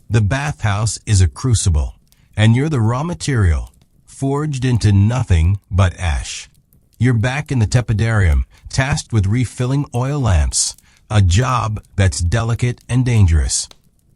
The bathhouse is a crucible, and you're the raw material, forged into nothing but ash. You're back in the tepidarium, tasked with refilling oil lamps, a job that's delicate and dangerous.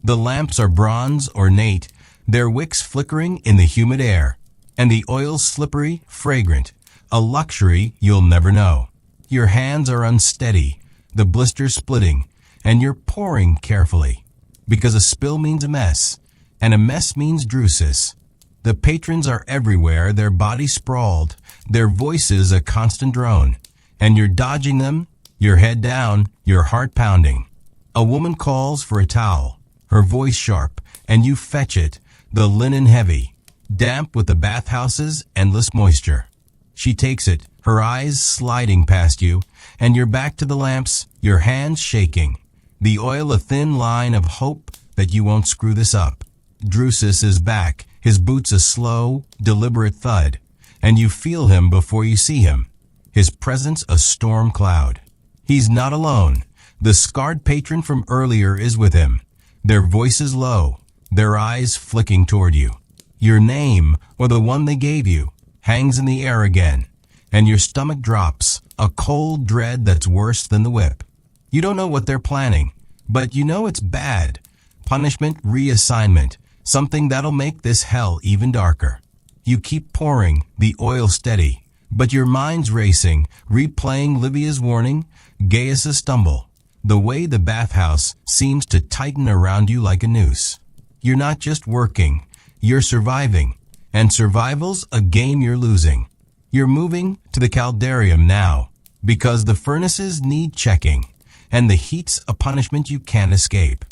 The lamps are bronze ornate, their wicks flickering in the humid air, and the oil slippery, fragrant, a luxury you'll never know. Your hands are unsteady, the blisters splitting, and you're pouring carefully, because a spill means a mess, and a mess means drusus. The patrons are everywhere, their bodies sprawled, their voices a constant drone, and you're dodging them, your head down, your heart pounding. A woman calls for a towel, her voice sharp, and you fetch it, the linen heavy, damp with the bathhouse's endless moisture. She takes it, her eyes sliding past you, and you're back to the lamps, your hands shaking, the oil a thin line of hope that you won't screw this up. Drusus is back, his boots a slow, deliberate thud, and you feel him before you see him, his presence a storm cloud. He's not alone. The scarred patron from earlier is with him, their voices low, their eyes flicking toward you. Your name, or the one they gave you, hangs in the air again, and your stomach drops, a cold dread that's worse than the whip. You don't know what they're planning, but you know it's bad. Punishment, reassignment, something that'll make this hell even darker. You keep pouring, the oil steady, but your mind's racing, replaying Livia's warning, Gaius's stumble, the way the bathhouse seems to tighten around you like a noose. You're not just working, you're surviving, and survival's a game you're losing. You're moving to the caldarium now, because the furnaces need checking, and the heat's a punishment you can't escape.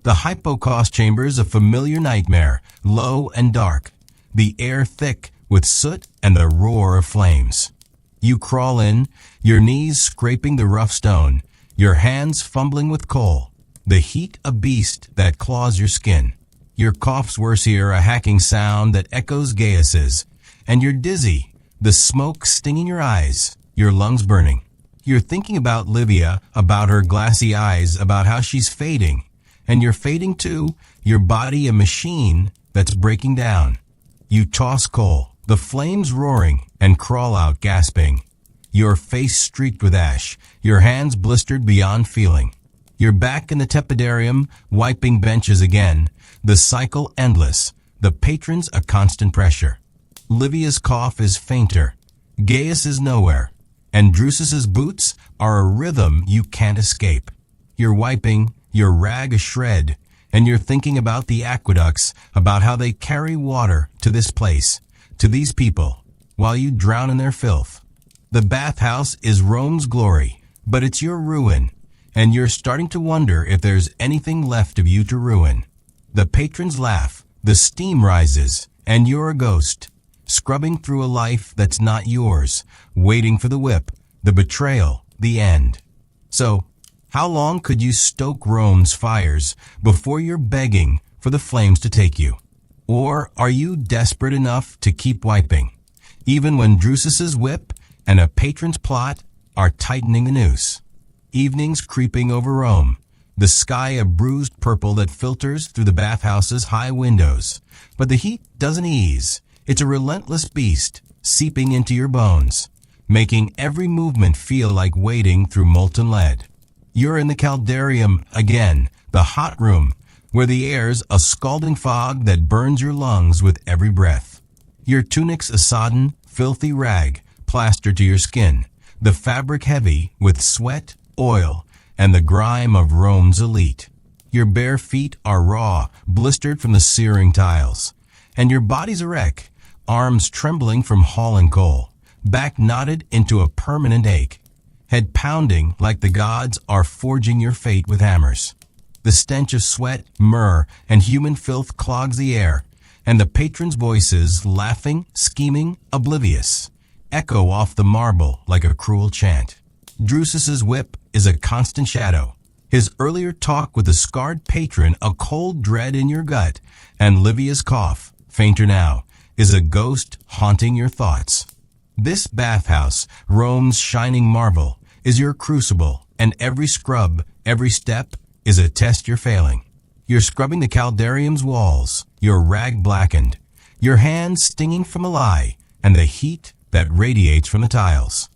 The hypocaust chamber's a familiar nightmare, low and dark, the air thick with soot and the roar of flames. You crawl in, your knees scraping the rough stone, your hands fumbling with coal, the heat a beast that claws your skin. Your cough's worse here, a hacking sound that echoes Gaius's, and you're dizzy, the smoke stinging your eyes, your lungs burning. You're thinking about Livia, about her glassy eyes, about how she's fading, and you're fading too, your body a machine that's breaking down. You toss coal, the flames roaring, and crawl out gasping. Your face streaked with ash, your hands blistered beyond feeling. You're back in the tepidarium, wiping benches again, the cycle endless, the patrons a constant pressure. Livia's cough is fainter, Gaius is nowhere, and Drusus's boots are a rhythm you can't escape. You're wiping, your rag a shred, and you're thinking about the aqueducts, about how they carry water to this place, to these people, while you drown in their filth. The bathhouse is Rome's glory, but it's your ruin, and you're starting to wonder if there's anything left of you to ruin. The patrons laugh, the steam rises, and you're a ghost, scrubbing through a life that's not yours, waiting for the whip, the betrayal, the end. So, how long could you stoke Rome's fires before you're begging for the flames to take you? Or are you desperate enough to keep wiping, even when Drusus's whip and a patron's plot are tightening the noose? Evenings creeping over Rome, the sky a bruised purple that filters through the bathhouse's high windows. But the heat doesn't ease. It's a relentless beast, seeping into your bones, making every movement feel like wading through molten lead. You're in the caldarium again, the hot room, where the air's a scalding fog that burns your lungs with every breath. Your tunic's a sodden, filthy rag plastered to your skin, the fabric heavy with sweat, oil, and the grime of Rome's elite. Your bare feet are raw, blistered from the searing tiles, and your body's a wreck, arms trembling from hauling coal, back knotted into a permanent ache, head pounding like the gods are forging your fate with hammers. The stench of sweat, myrrh, and human filth clogs the air, and the patrons' voices, laughing, scheming, oblivious, echo off the marble like a cruel chant. Drusus's whip is a constant shadow, his earlier talk with the scarred patron a cold dread in your gut, and Livia's cough, fainter now, is a ghost haunting your thoughts. This bathhouse, Rome's shining marvel, is your crucible, and every scrub, every step, is a test you're failing. You're scrubbing the caldarium's walls, your rag blackened, your hands stinging from a lie, and the heat that radiates from the tiles.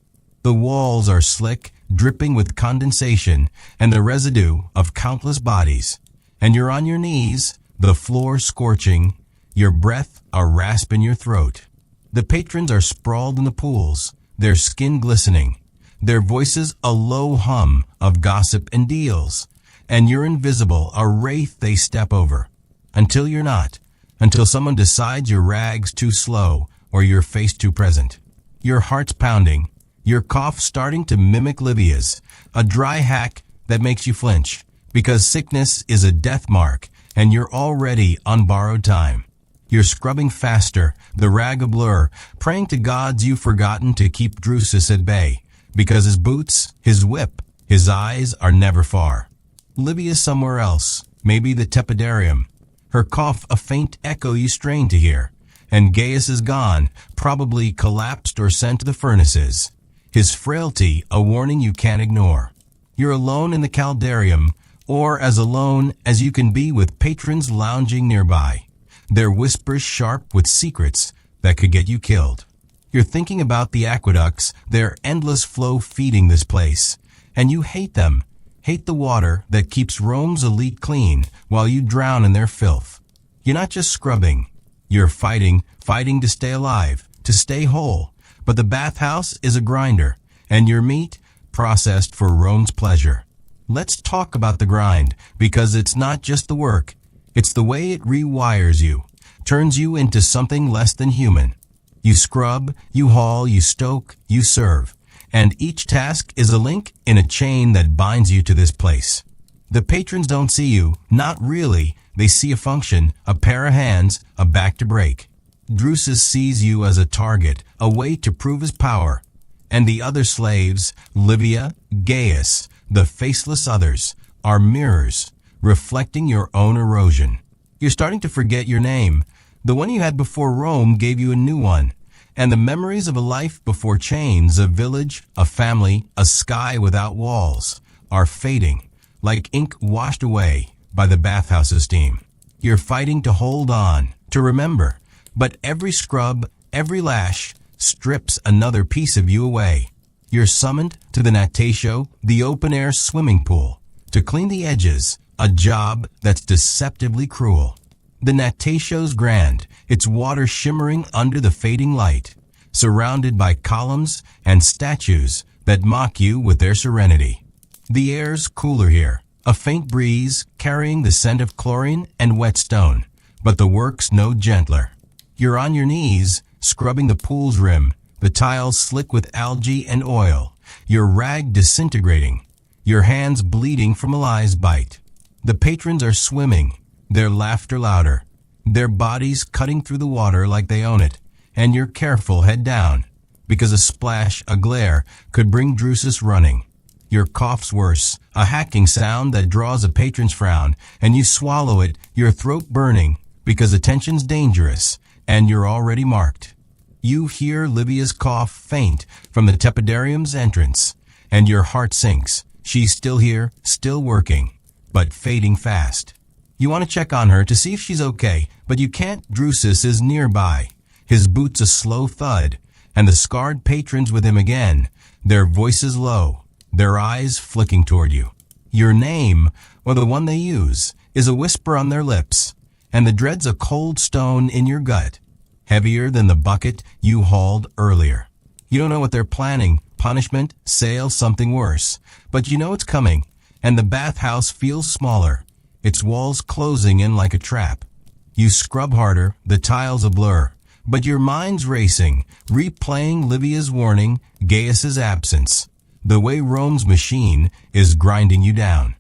The walls are slick, dripping with condensation and the residue of countless bodies. And you're on your knees, the floor scorching, your breath a rasp in your throat. The patrons are sprawled in the pools, their skin glistening, their voices a low hum of gossip and deals. And you're invisible, a wraith they step over. Until you're not. Until someone decides your rag's too slow or your face too present. Your heart's pounding, your cough starting to mimic Livia's, a dry hack that makes you flinch, because sickness is a death mark and you're already on borrowed time. You're scrubbing faster, the rag a blur, praying to gods you've forgotten to keep Drusus at bay, because his boots, his whip, his eyes are never far. Livia's somewhere else, maybe the tepidarium. Her cough a faint echo you strain to hear. And Gaius is gone, probably collapsed or sent to the furnaces. His frailty a warning you can't ignore. You're alone in the caldarium, or as alone as you can be with patrons lounging nearby. Their whispers sharp with secrets that could get you killed. You're thinking about the aqueducts, their endless flow feeding this place. And you hate them. Hate the water that keeps Rome's elite clean while you drown in their filth. You're not just scrubbing. You're fighting to stay alive, to stay whole. But the bathhouse is a grinder, and your meat processed for Rome's pleasure. Let's talk about the grind, because it's not just the work. It's the way it rewires you, turns you into something less than human. You scrub, you haul, you stoke, you serve. And each task is a link in a chain that binds you to this place. The patrons don't see you, not really. They see a function, a pair of hands, a back to break. Drusus sees you as a target, a way to prove his power. And the other slaves, Livia, Gaius, the faceless others, are mirrors, reflecting your own erosion. You're starting to forget your name. The one you had before Rome gave you a new one. And the memories of a life before chains, a village, a family, a sky without walls, are fading, like ink washed away by the bathhouse's steam. You're fighting to hold on, to remember, but every scrub, every lash, strips another piece of you away. You're summoned to the Natatio, the open-air swimming pool, to clean the edges, a job that's deceptively cruel. The Natatio's grand, its water shimmering under the fading light, surrounded by columns and statues that mock you with their serenity. The air's cooler here, a faint breeze carrying the scent of chlorine and wet stone, but the work's no gentler. You're on your knees, scrubbing the pool's rim, the tiles slick with algae and oil, your rag disintegrating, your hands bleeding from a lie's bite. The patrons are swimming, their laughter louder, their bodies cutting through the water like they own it, and you're careful head down, because a splash, a glare, could bring Drusus running. Your cough's worse, a hacking sound that draws a patron's frown, and you swallow it, your throat burning, because attention's dangerous, and you're already marked. You hear Livia's cough faint from the tepidarium's entrance, and your heart sinks. She's still here, still working, but fading fast. You want to check on her to see if she's okay, but you can't. Drusus is nearby, his boots a slow thud, and the scarred patrons with him again, their voices low, their eyes flicking toward you. Your name, or the one they use, is a whisper on their lips, and the dread's a cold stone in your gut, heavier than the bucket you hauled earlier. You don't know what they're planning, punishment, sale, something worse, but you know it's coming, and the bathhouse feels smaller, its walls closing in like a trap. You scrub harder, the tiles a blur, but your mind's racing, replaying Livia's warning, Gaius's absence. The way Rome's machine is grinding you down.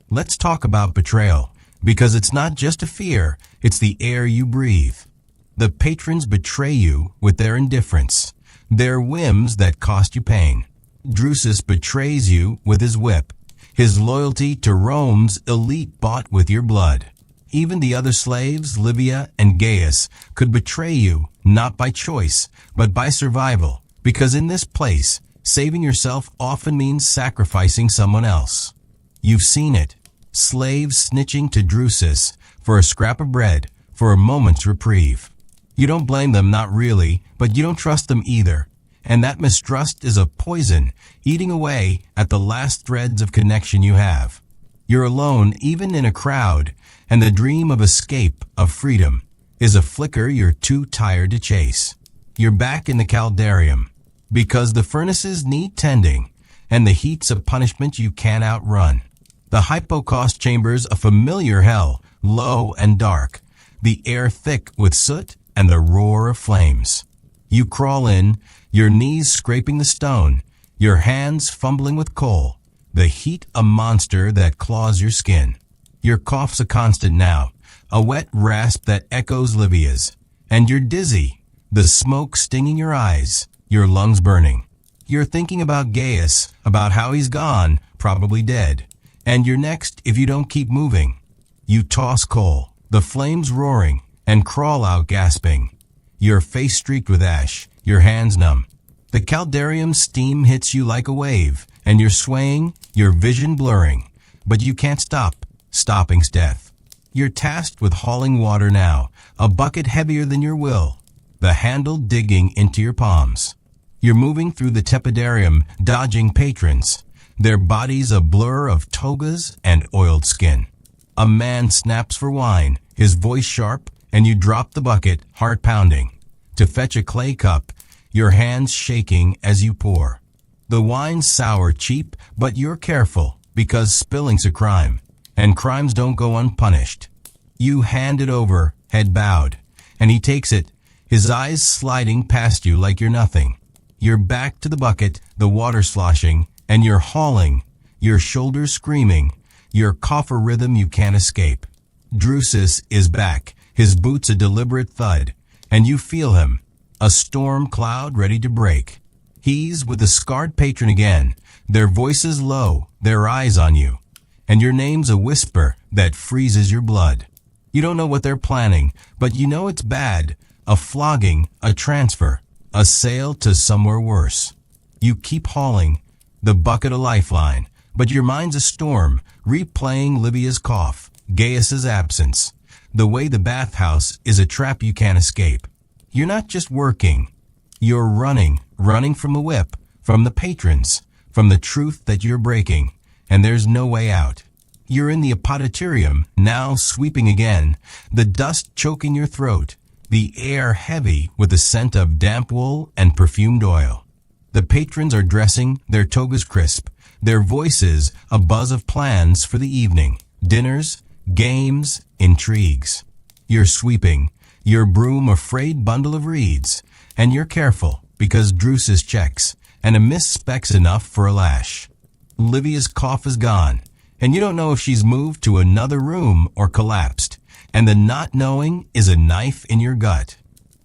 Let's talk about betrayal, because it's not just a fear, it's the air you breathe. The patrons betray you with their indifference, their whims that cost you pain. Drusus betrays you with his whip, his loyalty to Rome's elite bought with your blood. Even the other slaves, Livia and Gaius, could betray you, not by choice, but by survival, because in this place, Saving yourself often means sacrificing someone else. You've seen it. Slaves snitching to Drusus for a scrap of bread, for a moment's reprieve. You don't blame them, not really, but you don't trust them either. And that mistrust is a poison, eating away at the last threads of connection you have. You're alone, even in a crowd, and the dream of escape, of freedom, is a flicker you're too tired to chase. You're back in the caldarium, because the furnaces need tending, and the heat's a punishment you can't outrun. The hypocaust chamber's a familiar hell, low and dark, the air thick with soot and the roar of flames. You crawl in, your knees scraping the stone, your hands fumbling with coal, the heat a monster that claws your skin. Your cough's a constant now, a wet rasp that echoes Livia's, and you're dizzy, the smoke stinging your eyes, your lungs burning. You're thinking about Gaius, about how he's gone, probably dead, and you're next if you don't keep moving. You toss coal, the flames roaring, and crawl out gasping, your face streaked with ash, your hands numb. The caldarium's steam hits you like a wave, and you're swaying, your vision blurring, but you can't stop. Stopping's death. You're tasked with hauling water now, a bucket heavier than your will, the handle digging into your palms. You're moving through the tepidarium, dodging patrons, their bodies a blur of togas and oiled skin. A man snaps for wine, his voice sharp, and you drop the bucket, heart pounding, to fetch a clay cup, your hands shaking as you pour. The wine's sour, cheap, but you're careful, because spilling's a crime, and crimes don't go unpunished. You hand it over, head bowed, and he takes it, his eyes sliding past you like you're nothing. You're back to the bucket, the water sloshing, and you're hauling, your shoulders screaming, your cough a rhythm you can't escape. Drusus is back, his boots a deliberate thud, and you feel him, a storm cloud ready to break. He's with the scarred patron again, their voices low, their eyes on you, and your name's a whisper that freezes your blood. You don't know what they're planning, but you know it's bad, a flogging, a transfer, a sail to somewhere worse. You keep hauling, the bucket a lifeline, but your mind's a storm, replaying Livia's cough, Gaius's absence. The way the bathhouse is a trap you can't escape. You're not just working. You're running from the whip, from the patrons, from the truth that you're breaking, and there's no way out. You're in the apodyterium, now sweeping again, the dust choking your throat, the air heavy with the scent of damp wool and perfumed oil. The patrons are dressing, their togas crisp, their voices a buzz of plans for the evening, dinners, games, intrigues. You're sweeping, your broom a frayed bundle of reeds, and you're careful because Drusus checks, and a miss specs enough for a lash. Livia's cough is gone, and you don't know if she's moved to another room or collapsed, and the not knowing is a knife in your gut.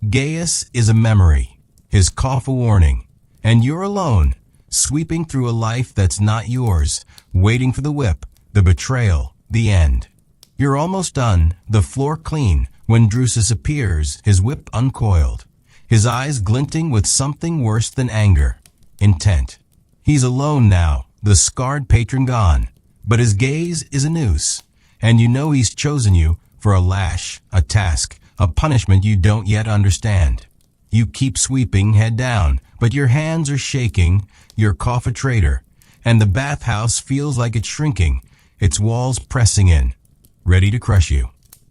Gaius is a memory, his cough a warning, and you're alone, sweeping through a life that's not yours, waiting for the whip, the betrayal, the end. You're almost done, the floor clean, when Drusus appears, his whip uncoiled, his eyes glinting with something worse than anger, intent. He's alone now, the scarred patron gone, but his gaze is a noose, and you know he's chosen you for a lash, a task, a punishment you don't yet understand. You keep sweeping, head down, but your hands are shaking, your cough a traitor, and the bathhouse feels like it's shrinking, its walls pressing in, ready to crush you.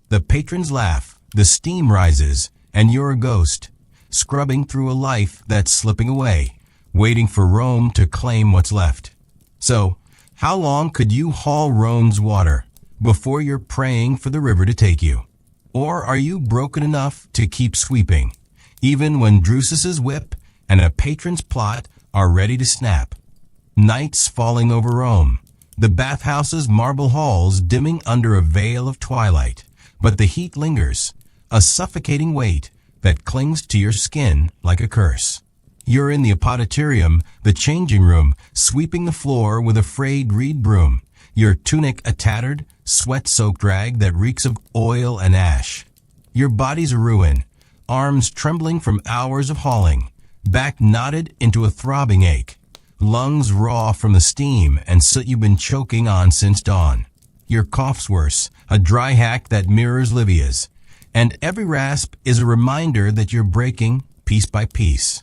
The patrons laugh, the steam rises, and you're a ghost, scrubbing through a life that's slipping away, waiting for Rome to claim what's left. So, how long could you haul Rhone's water before you're praying for the river to take you? Or are you broken enough to keep sweeping, even when Drusus's whip and a patron's plot are ready to snap? Night's falling over Rome, the bathhouse's marble halls dimming under a veil of twilight, but the heat lingers, a suffocating weight that clings to your skin like a curse. You're in the apodyterium, the changing room, sweeping the floor with a frayed reed broom, your tunic a tattered, sweat-soaked rag that reeks of oil and ash. Your body's a ruin, arms trembling from hours of hauling, back knotted into a throbbing ache, lungs raw from the steam and soot you've been choking on since dawn. Your cough's worse, a dry hack that mirrors Livia's. And every rasp is a reminder that you're breaking piece by piece.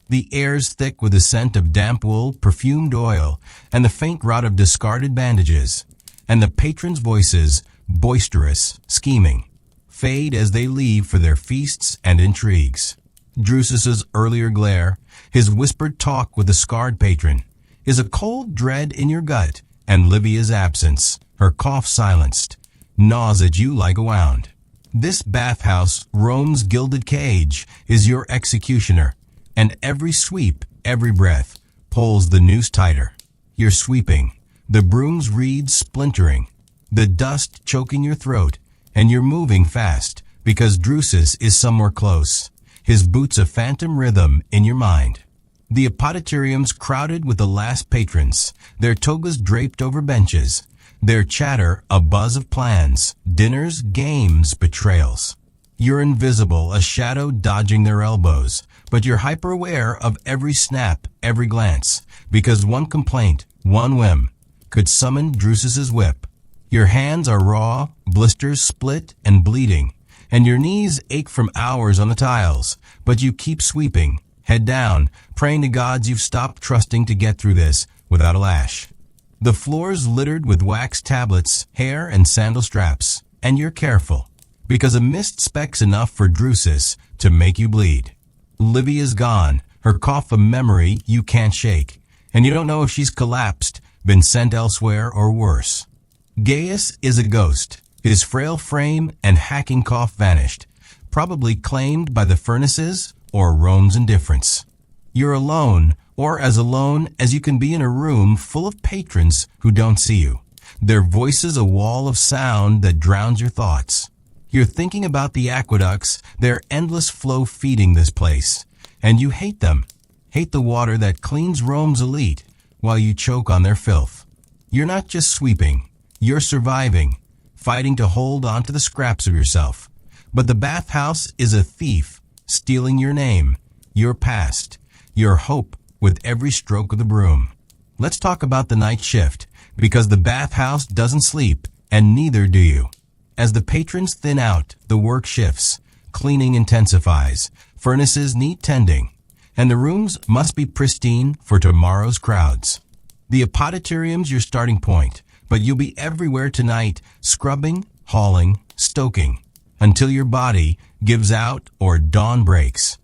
The air's thick with the scent of damp wool, perfumed oil, and the faint rot of discarded bandages. And the patrons' voices, boisterous, scheming, fade as they leave for their feasts and intrigues. Drusus's earlier glare, his whispered talk with the scarred patron, is a cold dread in your gut, and Livia's absence, her cough silenced, gnaws at you like a wound. This bathhouse, Rome's gilded cage, is your executioner, and every sweep, every breath, pulls the noose tighter. You're sweeping, the broom's reeds splintering, the dust choking your throat, and you're moving fast, because Drusus is somewhere close, his boots a phantom rhythm in your mind. The apoditerium's crowded with the last patrons, their togas draped over benches, their chatter a buzz of plans, dinners, games, betrayals. You're invisible, a shadow dodging their elbows, but you're hyper-aware of every snap, every glance, because one complaint, one whim, could summon Drusus's whip. Your hands are raw, blisters split and bleeding, and your knees ache from hours on the tiles, but you keep sweeping, head down, praying to gods you've stopped trusting to get through this without a lash. The floor's littered with wax tablets, hair, and sandal straps, and you're careful, because a mist speck's enough for Drusus to make you bleed. Livia's gone, her cough a memory you can't shake, and you don't know if she's collapsed, been sent elsewhere, or worse. Gaius is a ghost, his frail frame and hacking cough vanished, probably claimed by the furnaces or Rome's indifference. You're alone, or as alone as you can be in a room full of patrons who don't see you. Their voices a wall of sound that drowns your thoughts. You're thinking about the aqueducts, their endless flow feeding this place, and you hate them. Hate the water that cleans Rome's elite while you choke on their filth. You're not just sweeping, you're surviving, fighting to hold on to the scraps of yourself. But the bathhouse is a thief, stealing your name, your past, your hope with every stroke of the broom. Let's talk about the night shift, because the bathhouse doesn't sleep, and neither do you. As the patrons thin out, the work shifts, cleaning intensifies, furnaces need tending, and the rooms must be pristine for tomorrow's crowds. The apoditerium's your starting point, but you'll be everywhere tonight, scrubbing, hauling, stoking, until your body gives out or dawn breaks.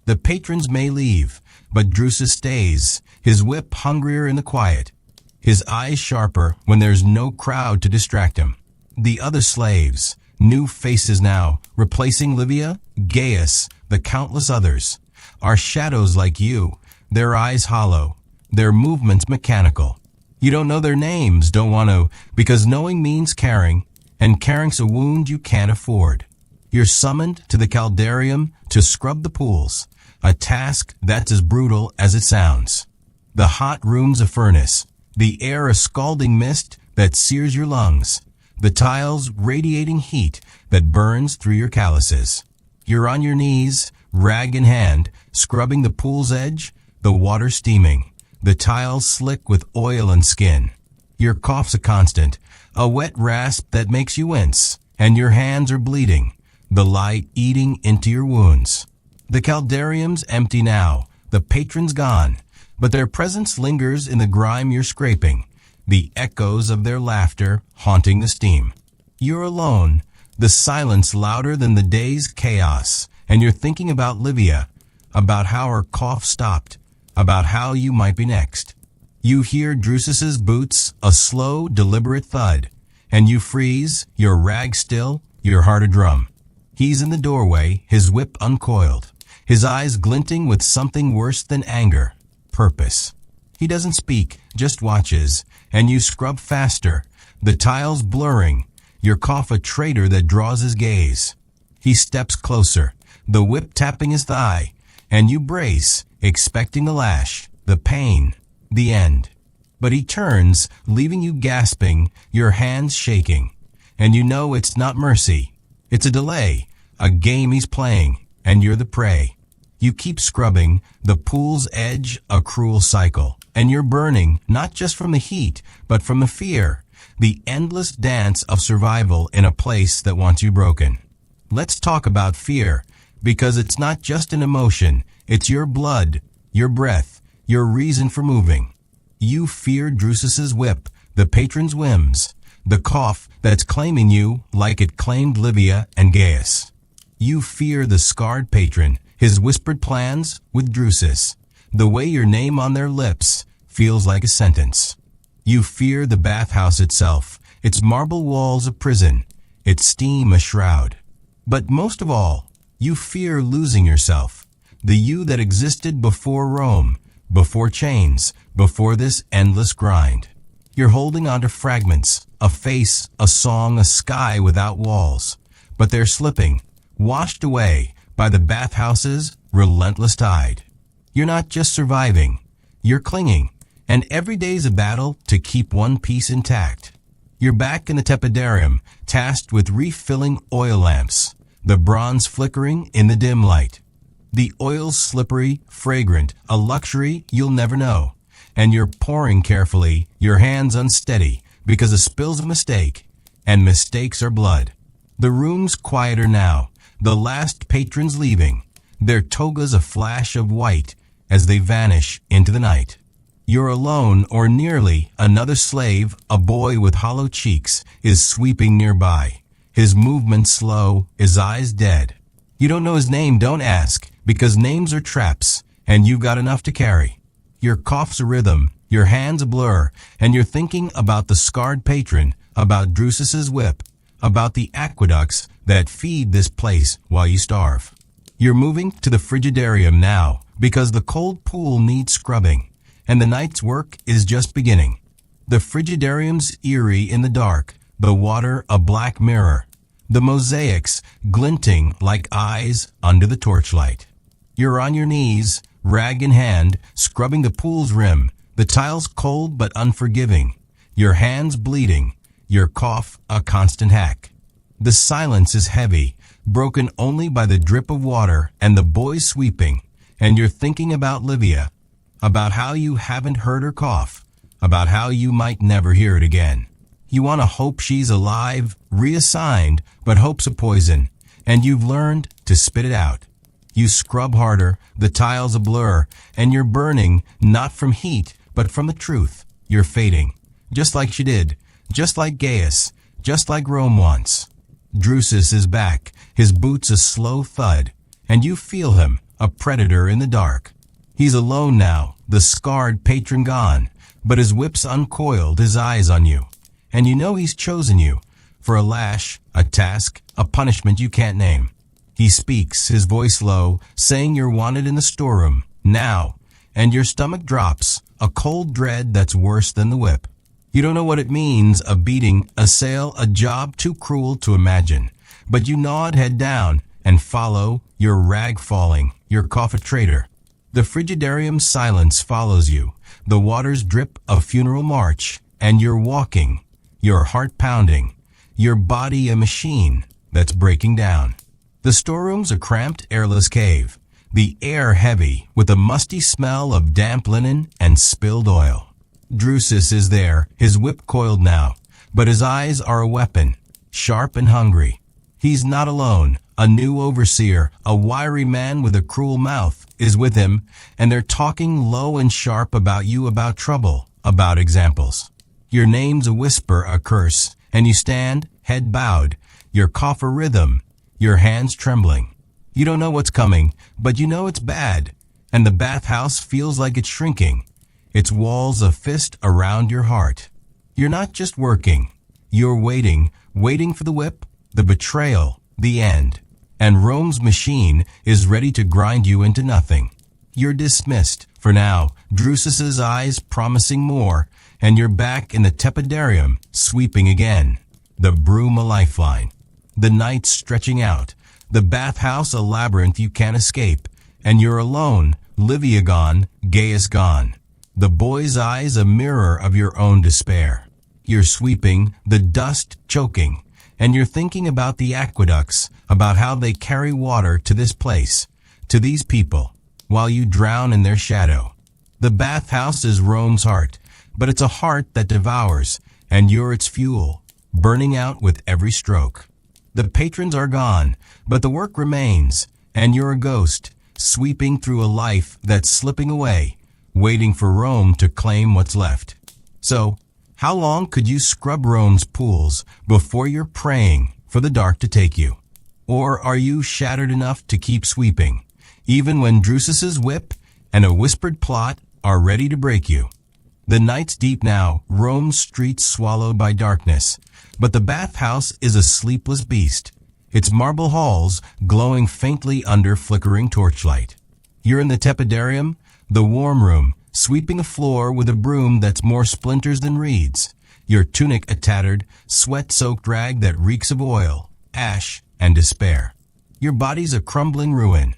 The patrons may leave, but Drusus stays, his whip hungrier in the quiet, his eyes sharper when there's no crowd to distract him. The other slaves, new faces now, replacing Livia, Gaius, the countless others, are shadows like you, their eyes hollow, their movements mechanical. You don't know their names, don't want to, because knowing means caring, and caring's a wound you can't afford. You're summoned to the caldarium to scrub the pools, a task that's as brutal as it sounds. The hot room's a furnace, the air a scalding mist that sears your lungs, the tiles radiating heat that burns through your calluses. You're on your knees, rag in hand, scrubbing the pool's edge, the water steaming, the tiles slick with oil and skin. Your cough's a constant, a wet rasp that makes you wince, and your hands are bleeding, the light eating into your wounds. The caldarium's empty now, the patron's gone, but their presence lingers in the grime you're scraping, the echoes of their laughter haunting the steam. You're alone, the silence louder than the day's chaos, and you're thinking about Livia, about how her cough stopped, about how you might be next. You hear Drusus's boots, a slow, deliberate thud, and you freeze, your rag still, your heart a drum. He's in the doorway, his whip uncoiled, his eyes glinting with something worse than anger, purpose. He doesn't speak, just watches, and you scrub faster, the tiles blurring, your cough a traitor that draws his gaze. He steps closer, the whip tapping his thigh, and you brace, expecting the lash, the pain, the end. But he turns, leaving you gasping, your hands shaking, and you know it's not mercy. It's a delay, a game he's playing, and you're the prey. You keep scrubbing, the pool's edge a cruel cycle, and you're burning, not just from the heat, but from the fear, the endless dance of survival in a place that wants you broken. Let's talk about fear, because it's not just an emotion, it's your blood, your breath, your reason for moving. You fear Drusus's whip, the patron's whims, the cough that's claiming you like it claimed Livia and Gaius. You fear the scarred patron, his whispered plans with Drusus, the way your name on their lips feels like a sentence. You fear the bathhouse itself, its marble walls a prison, its steam a shroud. But most of all, you fear losing yourself, the you that existed before Rome, before chains, before this endless grind. You're holding on to fragments, a face, a song, a sky without walls, but they're slipping, washed away by the bathhouse's relentless tide. You're not just surviving, you're clinging, and every day's a battle to keep one piece intact. You're back in the tepidarium, tasked with refilling oil lamps, the bronze flickering in the dim light. The oil's slippery, fragrant, a luxury you'll never know, and you're pouring carefully, your hands unsteady, because a spill's a mistake, and mistakes are blood. The room's quieter now, the last patrons leaving, their togas a flash of white as they vanish into the night. You're alone, or nearly. Another slave, a boy with hollow cheeks, is sweeping nearby, his movements slow, his eyes dead. You don't know his name, don't ask, because names are traps, and you've got enough to carry. Your cough's a rhythm, your hands a blur, and you're thinking about the scarred patron, about Drusus's whip, about the aqueducts that feed this place while you starve. You're moving to the frigidarium now, because the cold pool needs scrubbing, and the night's work is just beginning. The frigidarium's eerie in the dark, the water a black mirror, the mosaics glinting like eyes under the torchlight. You're on your knees, rag in hand, scrubbing the pool's rim, the tiles cold but unforgiving, your hands bleeding, your cough a constant hack. The silence is heavy, broken only by the drip of water and the boys sweeping, and you're thinking about Livia, about how you haven't heard her cough, about how you might never hear it again. You want to hope she's alive, reassigned, but hope's a poison, and you've learned to spit it out. You scrub harder, the tile's a blur, and you're burning, not from heat, but from the truth. You're fading, just like she did, just like Gaius, just like Rome once. Drusus is back, his boots a slow thud, and you feel him, a predator in the dark. He's alone now, the scarred patron gone, but his whip's uncoiled, his eyes on you. And you know he's chosen you, for a lash, a task, a punishment you can't name. He speaks, his voice low, saying you're wanted in the storeroom, now, and your stomach drops, a cold dread that's worse than the whip. You don't know what it means, a beating, a sale, a job too cruel to imagine, but you nod head down and follow, your rag falling, your cough a traitor. The frigidarium's silence follows you, the water's drip a funeral march, and you're walking, your heart pounding, your body a machine that's breaking down. The storeroom's a cramped, airless cave, the air heavy with a musty smell of damp linen and spilled oil. Drusus is there, his whip coiled now, but his eyes are a weapon, sharp and hungry. He's not alone. A new overseer, a wiry man with a cruel mouth, is with him, and they're talking low and sharp about you, about trouble, about examples. Your name's a whisper, a curse, and you stand, head bowed, your cough a rhythm, your hands trembling. You don't know what's coming, but you know it's bad, and the bathhouse feels like it's shrinking, its walls a fist around your heart. You're not just working, you're waiting for the whip, the betrayal, the end, and Rome's machine is ready to grind you into nothing. You're dismissed, for now, Drusus's eyes promising more, and you're back in the tepidarium, sweeping again, the broom a lifeline, the night stretching out, the bathhouse a labyrinth you can't escape, and you're alone, Livia gone, Gaius gone, the boy's eyes a mirror of your own despair. You're sweeping, the dust choking, and you're thinking about the aqueducts, about how they carry water to this place, to these people, while you drown in their shadow. The bathhouse is Rome's heart, but it's a heart that devours, and you're its fuel, burning out with every stroke. The patrons are gone, but the work remains, and you're a ghost, sweeping through a life that's slipping away, waiting for Rome to claim what's left. So, how long could you scrub Rome's pools before you're praying for the dark to take you? Or are you shattered enough to keep sweeping, even when Drusus's whip and a whispered plot are ready to break you? The night's deep now, Rome's streets swallowed by darkness, but the bathhouse is a sleepless beast, its marble halls glowing faintly under flickering torchlight. You're in the tepidarium, the warm room, sweeping a floor with a broom that's more splinters than reeds, your tunic a tattered, sweat-soaked rag that reeks of oil, ash, and despair. Your body's a crumbling ruin,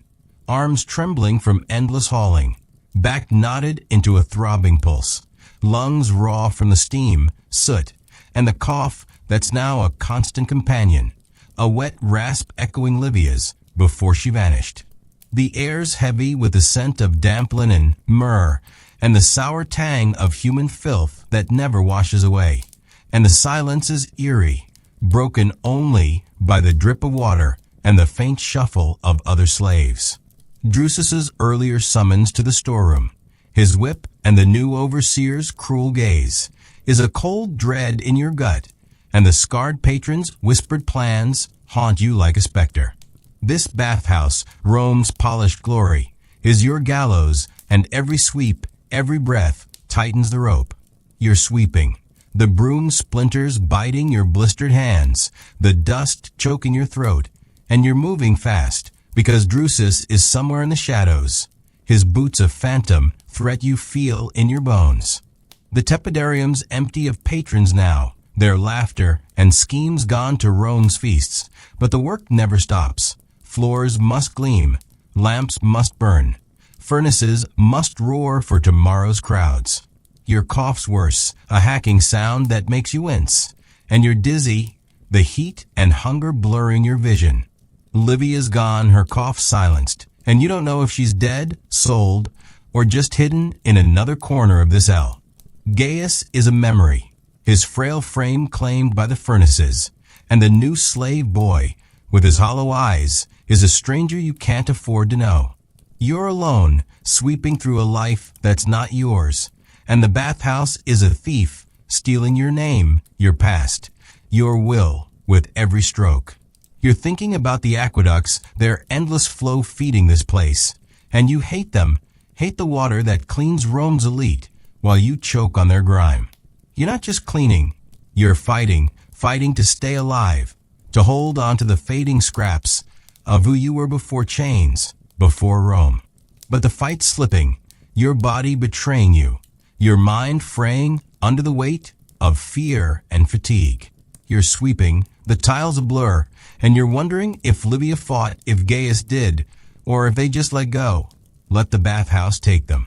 arms trembling from endless hauling, back knotted into a throbbing pulse, lungs raw from the steam, soot, and the cough that's now a constant companion, a wet rasp echoing Livia's before she vanished. The air's heavy with the scent of damp linen, myrrh, and the sour tang of human filth that never washes away. And the silence is eerie, broken only by the drip of water and the faint shuffle of other slaves. Drusus's earlier summons to the storeroom, his whip and the new overseer's cruel gaze, is a cold dread in your gut, and the scarred patron's whispered plans haunt you like a specter. This bathhouse, Rome's polished glory, is your gallows, and every sweep, every breath tightens the rope. You're sweeping, the broom splinters biting your blistered hands, the dust choking your throat, and you're moving fast, because Drusus is somewhere in the shadows. His boots of phantom threat you feel in your bones. The tepidarium's empty of patrons now, their laughter and schemes gone to Rome's feasts, but the work never stops. Floors must gleam, lamps must burn, furnaces must roar for tomorrow's crowds. Your cough's worse, a hacking sound that makes you wince, and you're dizzy, the heat and hunger blurring your vision. Livia's gone, her cough silenced, and you don't know if she's dead, sold, or just hidden in another corner of this hell. Gaius is a memory, his frail frame claimed by the furnaces, and the new slave boy, with his hollow eyes, is a stranger you can't afford to know. You're alone, sweeping through a life that's not yours, and the bathhouse is a thief, stealing your name, your past, your will, with every stroke. You're thinking about the aqueducts, their endless flow feeding this place, and you hate them, hate the water that cleans Rome's elite, while you choke on their grime. You're not just cleaning, you're fighting to stay alive, to hold on to the fading scraps of who you were before chains, before Rome. But the fight's slipping, your body betraying you, your mind fraying under the weight of fear and fatigue. You're sweeping, the tiles a blur, and you're wondering if Livia fought, if Gaius did, or if they just let go, let the bathhouse take them.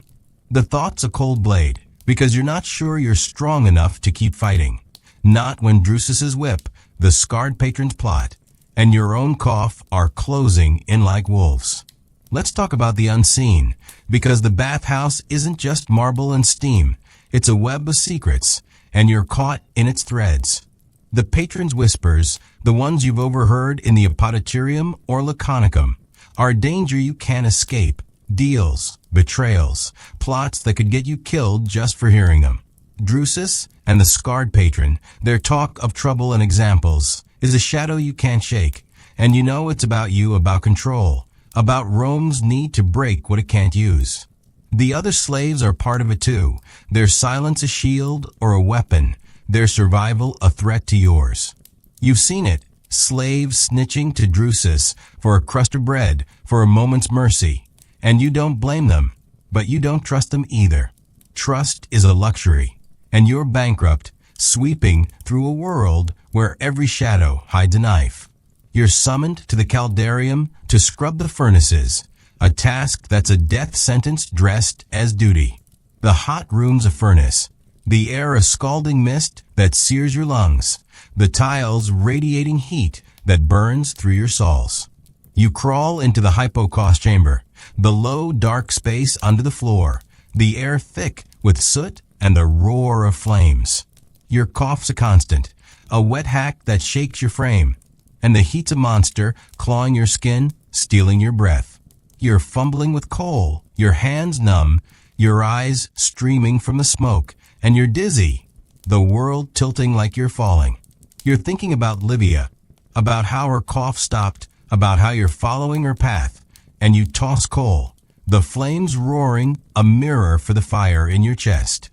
The thought's a cold blade, because you're not sure you're strong enough to keep fighting. Not when Drusus's whip, the scarred patron's plot, and your own cough are closing in like wolves. Let's talk about the unseen, because the bathhouse isn't just marble and steam. It's a web of secrets, and you're caught in its threads. The patron's whispers, the ones you've overheard in the Apodyterium or Laconicum, are a danger you can't escape. Deals, betrayals, plots that could get you killed just for hearing them. Drusus and the scarred patron, their talk of trouble and examples, is a shadow you can't shake, and you know it's about you, about control, about Rome's need to break what it can't use. The other slaves are part of it too, their silence a shield or a weapon, their survival a threat to yours. You've seen it, slaves snitching to Drusus for a crust of bread, for a moment's mercy, and you don't blame them, but you don't trust them either. Trust is a luxury, and you're bankrupt, sweeping through a world where every shadow hides a knife. You're summoned to the caldarium to scrub the furnaces, a task that's a death sentence dressed as duty. The hot room's a furnace, the air a scalding mist that sears your lungs, the tiles radiating heat that burns through your soles. You crawl into the hypocaust chamber, the low, dark space under the floor, the air thick with soot and the roar of flames. Your cough's a constant, a wet hack that shakes your frame, and the heat's a monster clawing your skin, stealing your breath. You're fumbling with coal, your hands numb, your eyes streaming from the smoke, and you're dizzy, the world tilting like you're falling. You're thinking about Livia, about how her cough stopped, about how you're following her path, and you toss coal, the flames roaring, a mirror for the fire in your chest.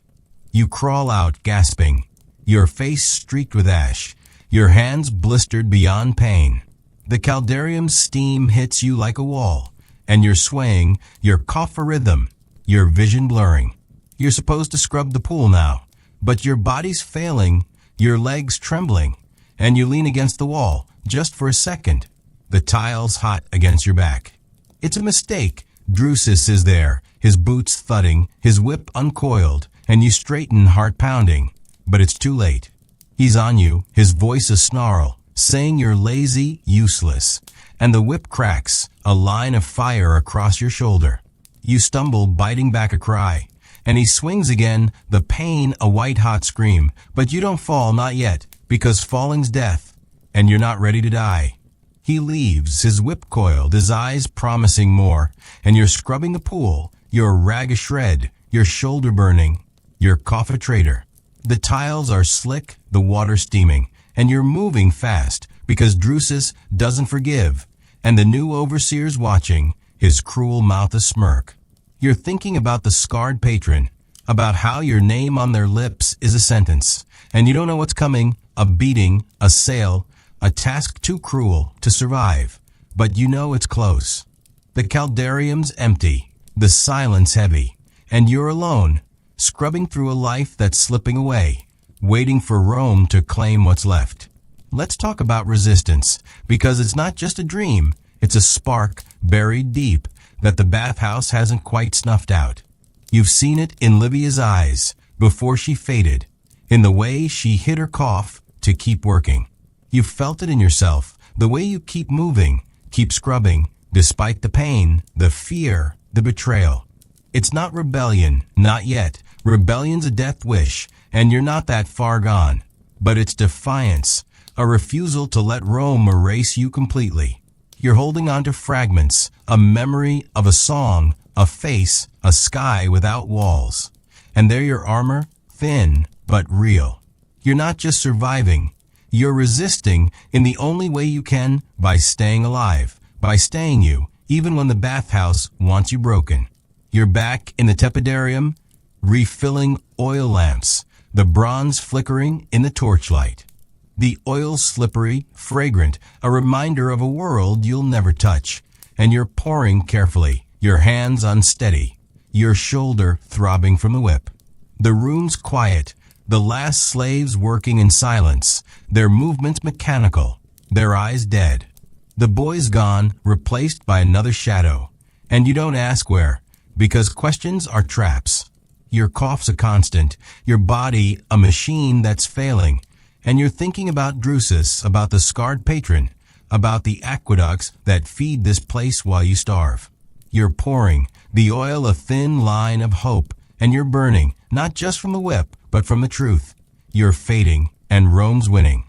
You crawl out, gasping, your face streaked with ash, your hands blistered beyond pain. The caldarium's steam hits you like a wall, and you're swaying, your cough a rhythm, your vision blurring. You're supposed to scrub the pool now, but your body's failing, your legs trembling, and you lean against the wall, just for a second, the tiles hot against your back. It's a mistake. Drusus is there, his boots thudding, his whip uncoiled, and you straighten, heart pounding. But it's too late. He's on you, his voice a snarl, saying you're lazy, useless, and the whip cracks, a line of fire across your shoulder. You stumble, biting back a cry, and he swings again, the pain a white-hot scream, but you don't fall, not yet, because falling's death, and you're not ready to die. He leaves, his whip coiled, his eyes promising more, and you're scrubbing the pool, your rag a shred, your shoulder burning, your cough a traitor. The tiles are slick, the water steaming, and you're moving fast, because Drusus doesn't forgive, and the new overseer's watching, his cruel mouth a smirk. You're thinking about the scarred patron, about how your name on their lips is a sentence, and you don't know what's coming, a beating, a sale, a task too cruel to survive, but you know it's close. The caldarium's empty, the silence heavy, and you're alone, scrubbing through a life that's slipping away, waiting for Rome to claim what's left. Let's talk about resistance, because it's not just a dream, it's a spark buried deep that the bathhouse hasn't quite snuffed out. You've seen it in Livia's eyes before she faded, in the way she hid her cough to keep working. You've felt it in yourself, the way you keep moving, keep scrubbing, despite the pain, the fear, the betrayal. It's not rebellion, not yet. Rebellion's a death wish, and you're not that far gone. But it's defiance, a refusal to let Rome erase you completely. You're holding on to fragments, a memory of a song, a face, a sky without walls. And they're your armor, thin but real. You're not just surviving, you're resisting in the only way you can, by staying alive, by staying you, even when the bathhouse wants you broken. You're back in the tepidarium, refilling oil lamps, the bronze flickering in the torchlight. The oil slippery, fragrant, a reminder of a world you'll never touch. And you're pouring carefully, your hands unsteady, your shoulder throbbing from the whip. The room's quiet, the last slaves working in silence, their movements mechanical, their eyes dead. The boy's gone, replaced by another shadow. And you don't ask where, because questions are traps. Your cough's a constant, your body a machine that's failing, and you're thinking about Drusus, about the scarred patron, about the aqueducts that feed this place while you starve. You're pouring, the oil a thin line of hope, and you're burning, not just from the whip, but from the truth. You're fading, and Rome's winning.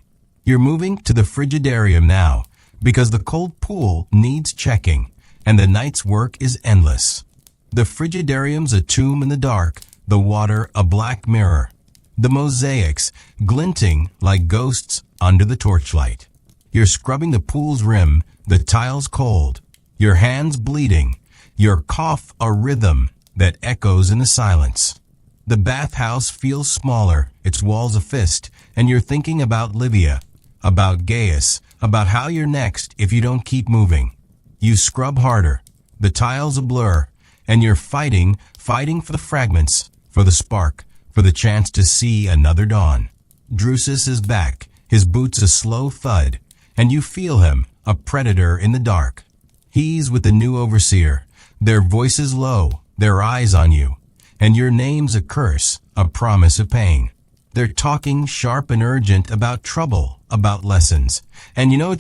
You're moving to the frigidarium now, because the cold pool needs checking, and the night's work is endless. The frigidarium's a tomb in the dark, the water a black mirror, the mosaics glinting like ghosts under the torchlight. You're scrubbing the pool's rim, the tiles cold, your hands bleeding, your cough a rhythm that echoes in the silence. The bathhouse feels smaller, its walls a fist, and you're thinking about Livia, about Gaius, about how you're next if you don't keep moving. You scrub harder, the tiles a blur, and you're fighting for the fragments, for the spark, for the chance to see another dawn. Drusus is back, his boots a slow thud, and you feel him, a predator in the dark. He's with the new overseer, their voices low, their eyes on you, and your name's a curse, a promise of pain. They're talking sharp and urgent about trouble, about lessons, and you know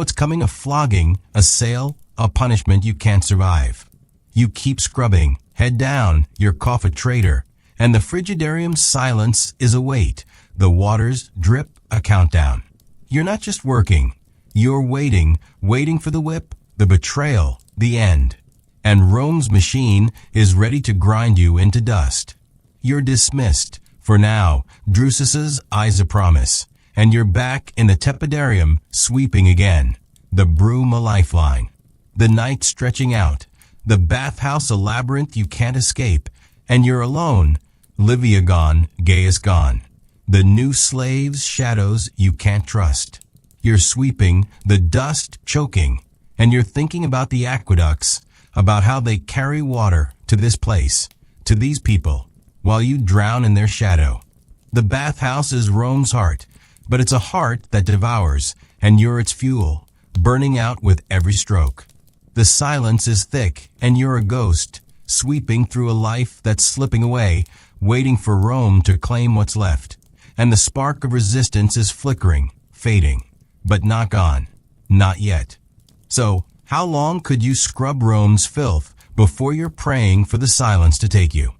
it's coming, a flogging, a sale, a punishment you can't survive. You keep scrubbing, head down, your cough a traitor, and the frigidarium's silence is a wait. The waters drip a countdown. You're not just working, you're waiting for the whip, the betrayal, the end. And Rome's machine is ready to grind you into dust. You're dismissed. For now, Drusus's eyes a promise, and you're back in the tepidarium, sweeping again. The broom a lifeline. The night stretching out. The bathhouse a labyrinth you can't escape. And you're alone. Livia gone, Gaius gone. The new slaves' shadows you can't trust. You're sweeping, the dust choking, and you're thinking about the aqueducts, about how they carry water to this place, to these people, while you drown in their shadow. The bathhouse is Rome's heart, but it's a heart that devours, and you're its fuel, burning out with every stroke. The silence is thick, and you're a ghost, sweeping through a life that's slipping away, waiting for Rome to claim what's left. And the spark of resistance is flickering, fading, but not gone, not yet. So, how long could you scrub Rome's filth before you're praying for the silence to take you?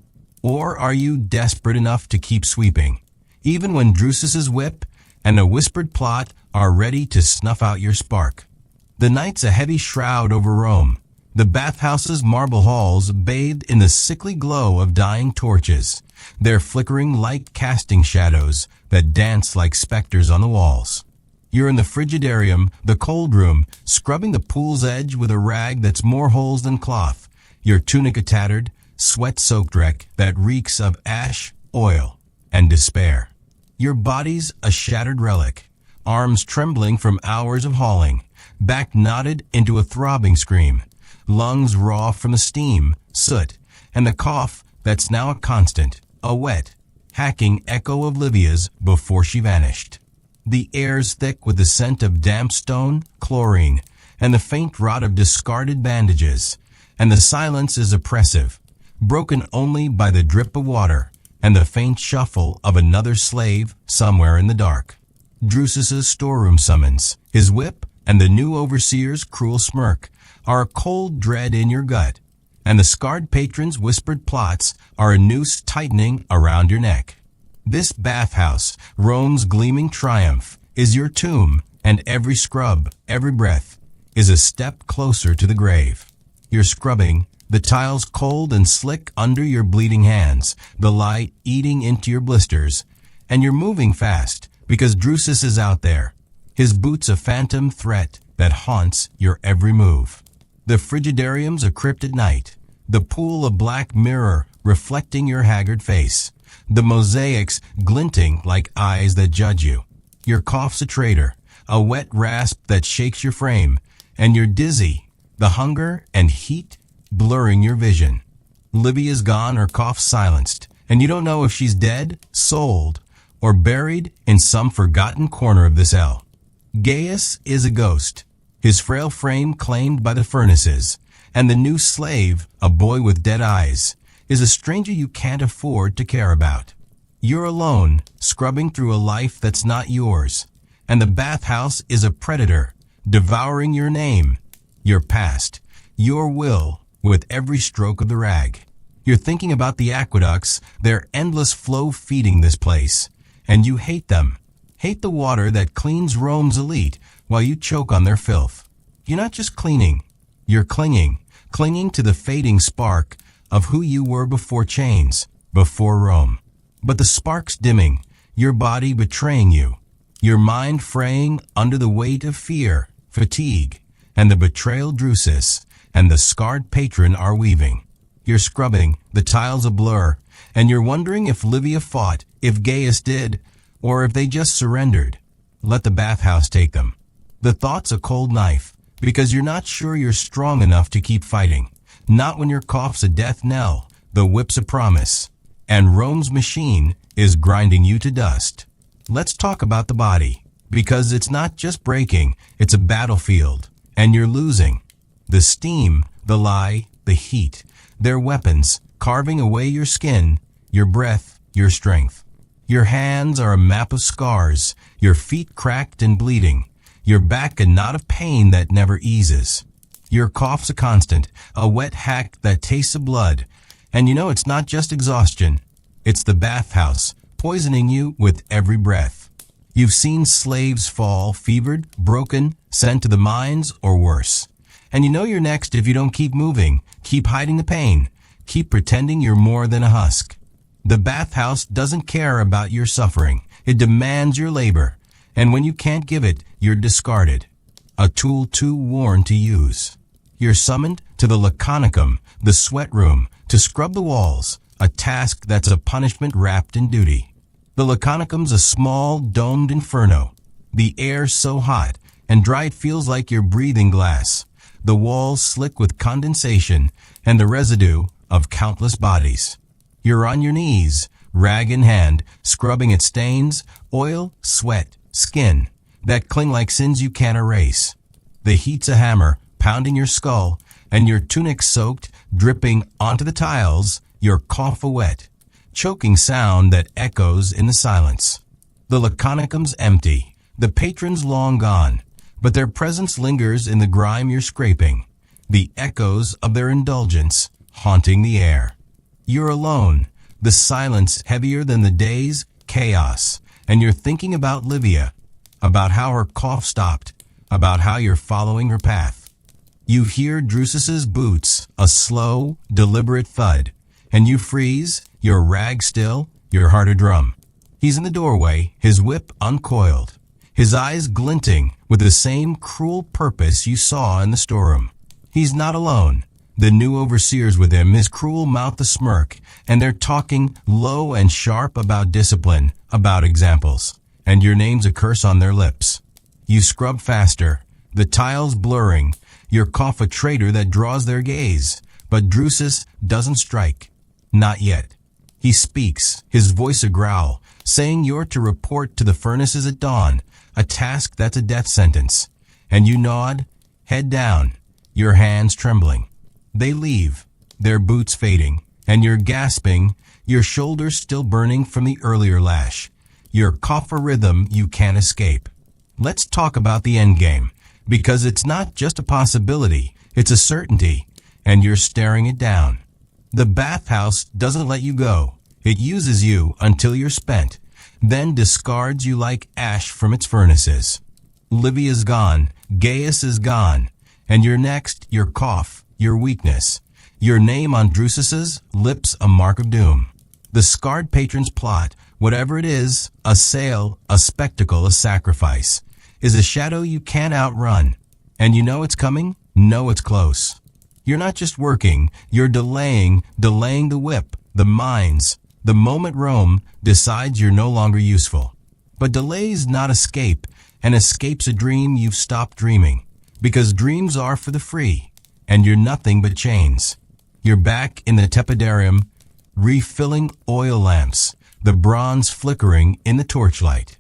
Or are you desperate enough to keep sweeping, even when Drusus's whip and a whispered plot are ready to snuff out your spark? The night's a heavy shroud over Rome, the bathhouse's marble halls bathed in the sickly glow of dying torches, their flickering light casting shadows that dance like specters on the walls. You're in the frigidarium, the cold room, scrubbing the pool's edge with a rag that's more holes than cloth, your tunic a tattered, sweat-soaked wreck that reeks of ash, oil, and despair. Your body's a shattered relic, arms trembling from hours of hauling, back knotted into a throbbing scream, lungs raw from the steam, soot, and the cough that's now a constant, a wet, hacking echo of Livia's before she vanished. The air's thick with the scent of damp stone, chlorine, and the faint rot of discarded bandages, and the silence is oppressive, broken only by the drip of water and the faint shuffle of another slave somewhere in the dark. Drusus's storeroom summons, his whip, and the new overseer's cruel smirk are a cold dread in your gut, and the scarred patron's whispered plots are a noose tightening around your neck. This bathhouse, Rome's gleaming triumph, is your tomb, and every scrub, every breath, is a step closer to the grave. You're scrubbing, the tiles cold and slick under your bleeding hands, the light eating into your blisters, and you're moving fast, because Drusus is out there, his boots a phantom threat that haunts your every move. The frigidarium's a cryptid night, the pool a black mirror reflecting your haggard face, the mosaics glinting like eyes that judge you. Your cough's a traitor, a wet rasp that shakes your frame, and you're dizzy, the hunger and heat blurring your vision. Livia's gone, her cough silenced, and you don't know if she's dead, sold, or buried in some forgotten corner of this hell. Gaius is a ghost, his frail frame claimed by the furnaces, and the new slave, a boy with dead eyes, is a stranger you can't afford to care about. You're alone, scrubbing through a life that's not yours, and the bathhouse is a predator, devouring your name, your past, your will, with every stroke of the rag. You're thinking about the aqueducts, their endless flow feeding this place, and you hate them. Hate the water that cleans Rome's elite while you choke on their filth. You're not just cleaning, you're clinging to the fading spark of who you were before chains, before Rome. But the spark's dimming, your body betraying you, your mind fraying under the weight of fear, fatigue, and the betrayal Drusus and the scarred patron are weaving. You're scrubbing, the tiles a blur, and you're wondering if Livia fought, if Gaius did, or if they just surrendered. Let the bathhouse take them. The thought's a cold knife, because you're not sure you're strong enough to keep fighting. Not when your cough's a death knell, the whip's a promise, and Rome's machine is grinding you to dust. Let's talk about the body, because it's not just breaking, it's a battlefield, and you're losing. The steam, the lie, the heat, they're weapons, carving away your skin, your breath, your strength. Your hands are a map of scars, your feet cracked and bleeding, your back a knot of pain that never eases. Your cough's a constant, a wet hack that tastes of blood, And you know it's not just exhaustion. It's the bathhouse, poisoning you with every breath. You've seen slaves fall, fevered, broken, sent to the mines, or worse. And you know you're next if you don't keep moving, keep hiding the pain, keep pretending you're more than a husk. The bathhouse doesn't care about your suffering. It demands your labor. And when you can't give it, you're discarded. A tool too worn to use. You're summoned to the laconicum, the sweat room, to scrub the walls, a task that's a punishment wrapped in duty. The laconicum's a small, domed inferno. The air's so hot and dry it feels like you're breathing glass. The walls slick with condensation and the residue of countless bodies. You're on your knees, rag in hand, scrubbing at stains, oil, sweat, skin, that cling like sins you can't erase. The heat's a hammer, pounding your skull, and your tunic soaked, dripping onto the tiles, your cough a wet, choking sound that echoes in the silence. The laconicum's empty, the patrons long gone, but their presence lingers in the grime you're scraping, the echoes of their indulgence haunting the air. You're alone, the silence heavier than the day's chaos, and you're thinking about Livia, about how her cough stopped, about how you're following her path. You hear Drusus's boots, a slow, deliberate thud, and you freeze, your rag still, your heart a drum. He's in the doorway, his whip uncoiled, his eyes glinting with the same cruel purpose you saw in the storeroom. He's not alone. The new overseer's with him, his cruel mouth a smirk, and they're talking low and sharp about discipline, about examples, and your name's a curse on their lips. You scrub faster, the tiles blurring, your cough a traitor that draws their gaze, but Drusus doesn't strike. Not yet. He speaks, his voice a growl, saying you're to report to the furnaces at dawn, a task that's a death sentence. And you nod, head down, your hands trembling. They leave, their boots fading, and you're gasping, your shoulders still burning from the earlier lash. Your cough a rhythm you can't escape. Let's talk about the endgame, because it's not just a possibility, it's a certainty, and you're staring it down. The bathhouse doesn't let you go. It uses you until you're spent, then discards you like ash from its furnaces. Livia's gone, Gaius is gone, and you're next, your cough, your weakness, your name on Drusus's lips a mark of doom. The scarred patron's plot, whatever it is, a sale, a spectacle, a sacrifice, is a shadow you can't outrun. And you know it's coming, know it's close. You're not just working, you're delaying the whip, the mines. The moment Rome decides you're no longer useful. But delay's not escape, and escape's a dream you've stopped dreaming. Because dreams are for the free, and you're nothing but chains. You're back in the tepidarium, refilling oil lamps, the bronze flickering in the torchlight.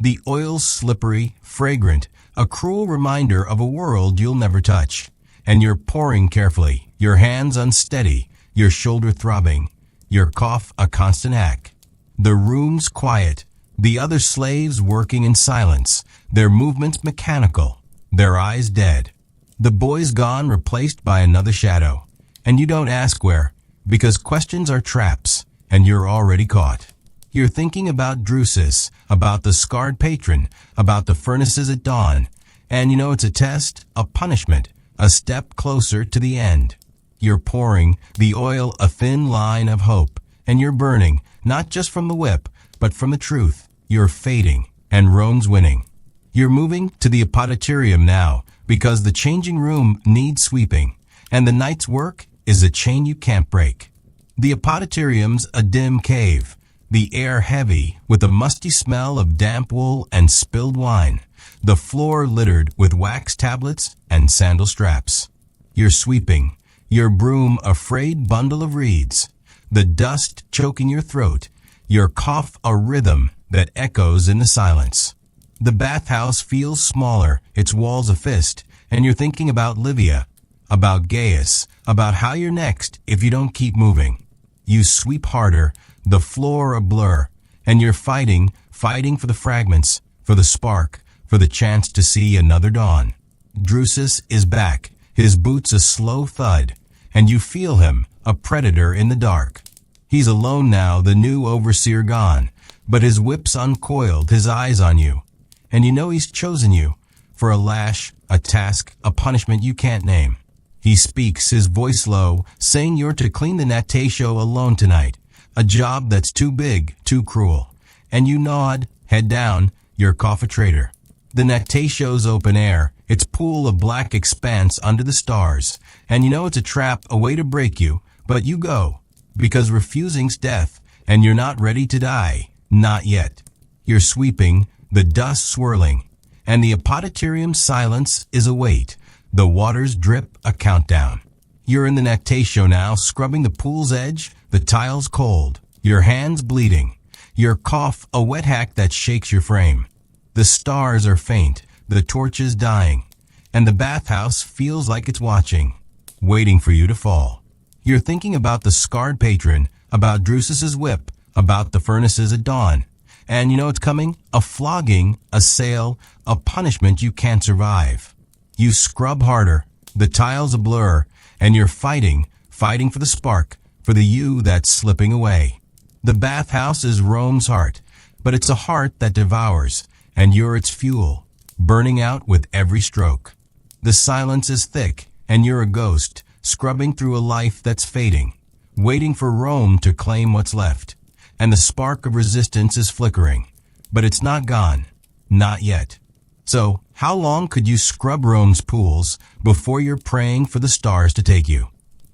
The oil's slippery, fragrant, a cruel reminder of a world you'll never touch. And you're pouring carefully, your hands unsteady, your shoulder throbbing, your cough a constant hack. The room's quiet, the other slaves working in silence, their movements mechanical, their eyes dead. The boy's gone, replaced by another shadow. And you don't ask where, because questions are traps, and you're already caught. You're thinking about Drusus, about the scarred patron, about the furnaces at dawn. And you know it's a test, a punishment, a step closer to the end. You're pouring the oil a thin line of hope, and you're burning, not just from the whip, but from the truth. You're fading, and Rome's winning. You're moving to the apodyterium now, because the changing room needs sweeping, and the night's work is a chain you can't break. The apodyterium's a dim cave, the air heavy with a musty smell of damp wool and spilled wine, the floor littered with wax tablets and sandal straps. You're sweeping, your broom a frayed bundle of reeds, the dust choking your throat, your cough a rhythm that echoes in the silence. The bathhouse feels smaller, its walls a fist, and you're thinking about Livia, about Gaius, about how you're next if you don't keep moving. You sweep harder, the floor a blur, and you're fighting for the fragments, for the spark, for the chance to see another dawn. Drusus is back, his boots a slow thud, and you feel him, a predator in the dark. He's alone now, the new overseer gone, but his whip's uncoiled, his eyes on you. And you know he's chosen you for a lash, a task, a punishment you can't name. He speaks, his voice low, saying you're to clean the Naté show alone tonight, a job that's too big, too cruel. And you nod, head down, your cough a traitor. The Naté show's open air, its pool of black expanse under the stars, and you know it's a trap, a way to break you, but you go, because refusing's death, and you're not ready to die, not yet. You're sweeping, the dust swirling, and the apoditarium's silence is a wait. The waters drip, a countdown. You're in the Naté show now, scrubbing the pool's edge, the tiles cold, your hands bleeding, your cough a wet hack that shakes your frame. The stars are faint, the torches dying, and the bathhouse feels like it's watching, waiting for you to fall. You're thinking about the scarred patron, about Drusus's whip, about the furnaces at dawn. And you know it's coming? A flogging, a sale, a punishment you can't survive. You scrub harder, the tiles a blur, and you're fighting for the spark, for the you that's slipping away. The bathhouse is Rome's heart, but it's a heart that devours, and you're its fuel, burning out with every stroke. The silence is thick, and you're a ghost, scrubbing through a life that's fading, waiting for Rome to claim what's left. And the spark of resistance is flickering, but it's not gone, not yet. So, how long could you scrub Rome's pools before you're praying for the stars to take you?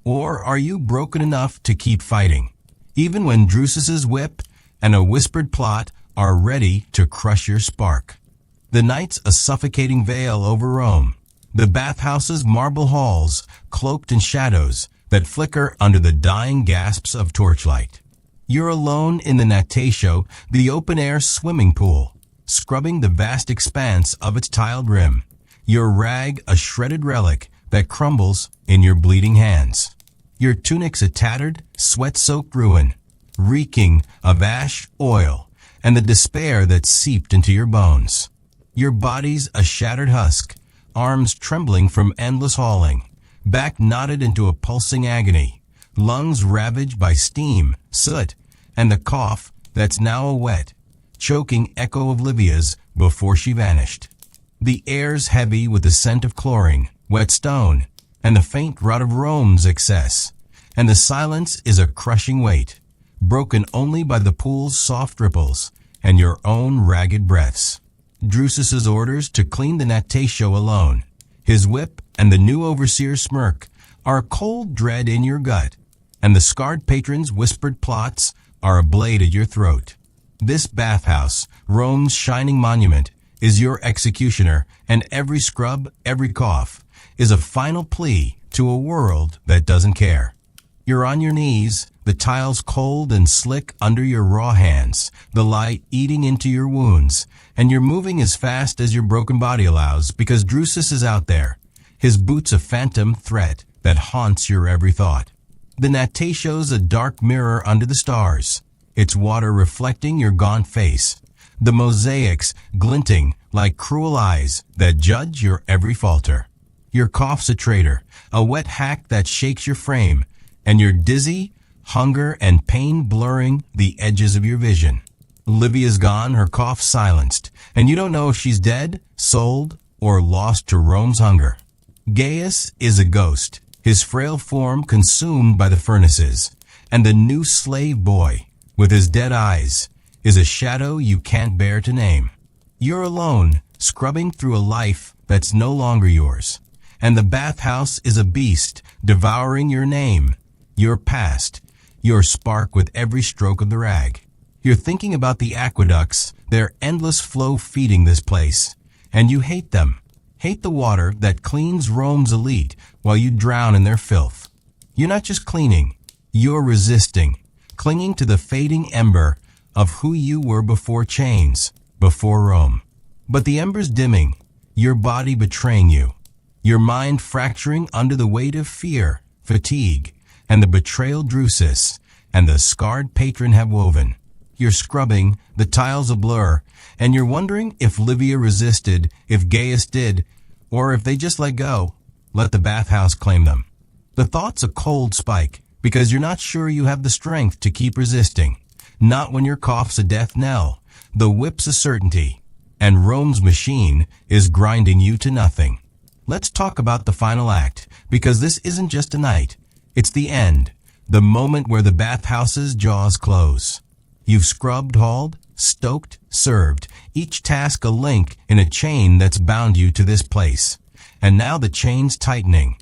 Or are you broken enough to keep fighting, even when Drusus's whip and a whispered plot are ready to crush your spark? The night's a suffocating veil over Rome, the bathhouse's marble halls cloaked in shadows that flicker under the dying gasps of torchlight. You're alone in the Naté show, the open-air swimming pool, scrubbing the vast expanse of its tiled rim, your rag a shredded relic that crumbles in your bleeding hands. Your tunic's a tattered, sweat-soaked ruin, reeking of ash, oil, and the despair that seeped into your bones. Your body's a shattered husk, arms trembling from endless hauling, back knotted into a pulsing agony, lungs ravaged by steam, soot, and the cough that's now a wet, choking echo of Livia's before she vanished. The air's heavy with the scent of chlorine, wet stone, and the faint rot of Rome's excess, and the silence is a crushing weight, broken only by the pool's soft ripples and your own ragged breaths. Drusus's orders to clean the Naté show alone, his whip and the new overseer's smirk are a cold dread in your gut, and the scarred patron's whispered plots are a blade at your throat. This bathhouse, Rome's shining monument, is your executioner, and every scrub, every cough, is a final plea to a world that doesn't care. You're on your knees, the tiles cold and slick under your raw hands, the light eating into your wounds, and you're moving as fast as your broken body allows because Drusus is out there, his boots a phantom threat that haunts your every thought. The Naté show's a dark mirror under the stars, its water reflecting your gaunt face, the mosaics glinting like cruel eyes that judge your every falter. Your cough's a traitor, a wet hack that shakes your frame, and you're dizzy, hunger and pain blurring the edges of your vision. Livia's gone, her cough silenced, and you don't know if she's dead, sold, or lost to Rome's hunger. Gaius is a ghost, his frail form consumed by the furnaces, and the new slave boy, with his dead eyes, is a shadow you can't bear to name. You're alone, scrubbing through a life that's no longer yours, and the bathhouse is a beast devouring your name, your past, your spark with every stroke of the rag. You're thinking about the aqueducts, their endless flow feeding this place, and you hate them. Hate the water that cleans Rome's elite while you drown in their filth. You're not just cleaning, you're resisting, clinging to the fading ember of who you were before chains, before Rome. But the ember's dimming, your body betraying you, your mind fracturing under the weight of fear, fatigue, and the betrayal Drusus and the scarred patron have woven. You're scrubbing, the tiles a blur, and you're wondering if Livia resisted, if Gaius did, or if they just let go, let the bathhouse claim them. The thought's a cold spike because you're not sure you have the strength to keep resisting. Not when your cough's a death knell, the whip's a certainty, and Rome's machine is grinding you to nothing. Let's talk about the final act, because this isn't just a night. It's the end, the moment where the bathhouse's jaws close. You've scrubbed, hauled, stoked, served, each task a link in a chain that's bound you to this place. And now the chain's tightening,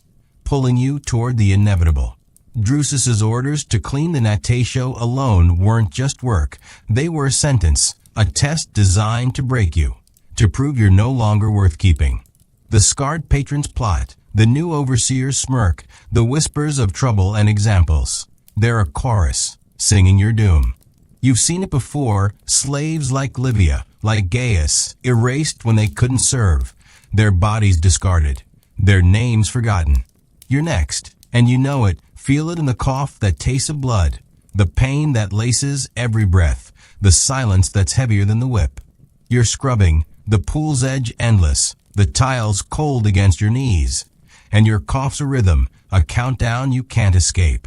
pulling you toward the inevitable. Drusus's orders to clean the Natatio alone weren't just work. They were a sentence, a test designed to break you, to prove you're no longer worth keeping. The scarred patron's plot, the new overseer's smirk, the whispers of trouble and examples. They're a chorus, singing your doom. You've seen it before, slaves like Livia, like Gaius, erased when they couldn't serve, their bodies discarded, their names forgotten. You're next, and you know it. Feel it in the cough that tastes of blood, the pain that laces every breath, the silence that's heavier than the whip. You're scrubbing, the pool's edge endless, the tiles cold against your knees, and your cough's a rhythm, a countdown you can't escape.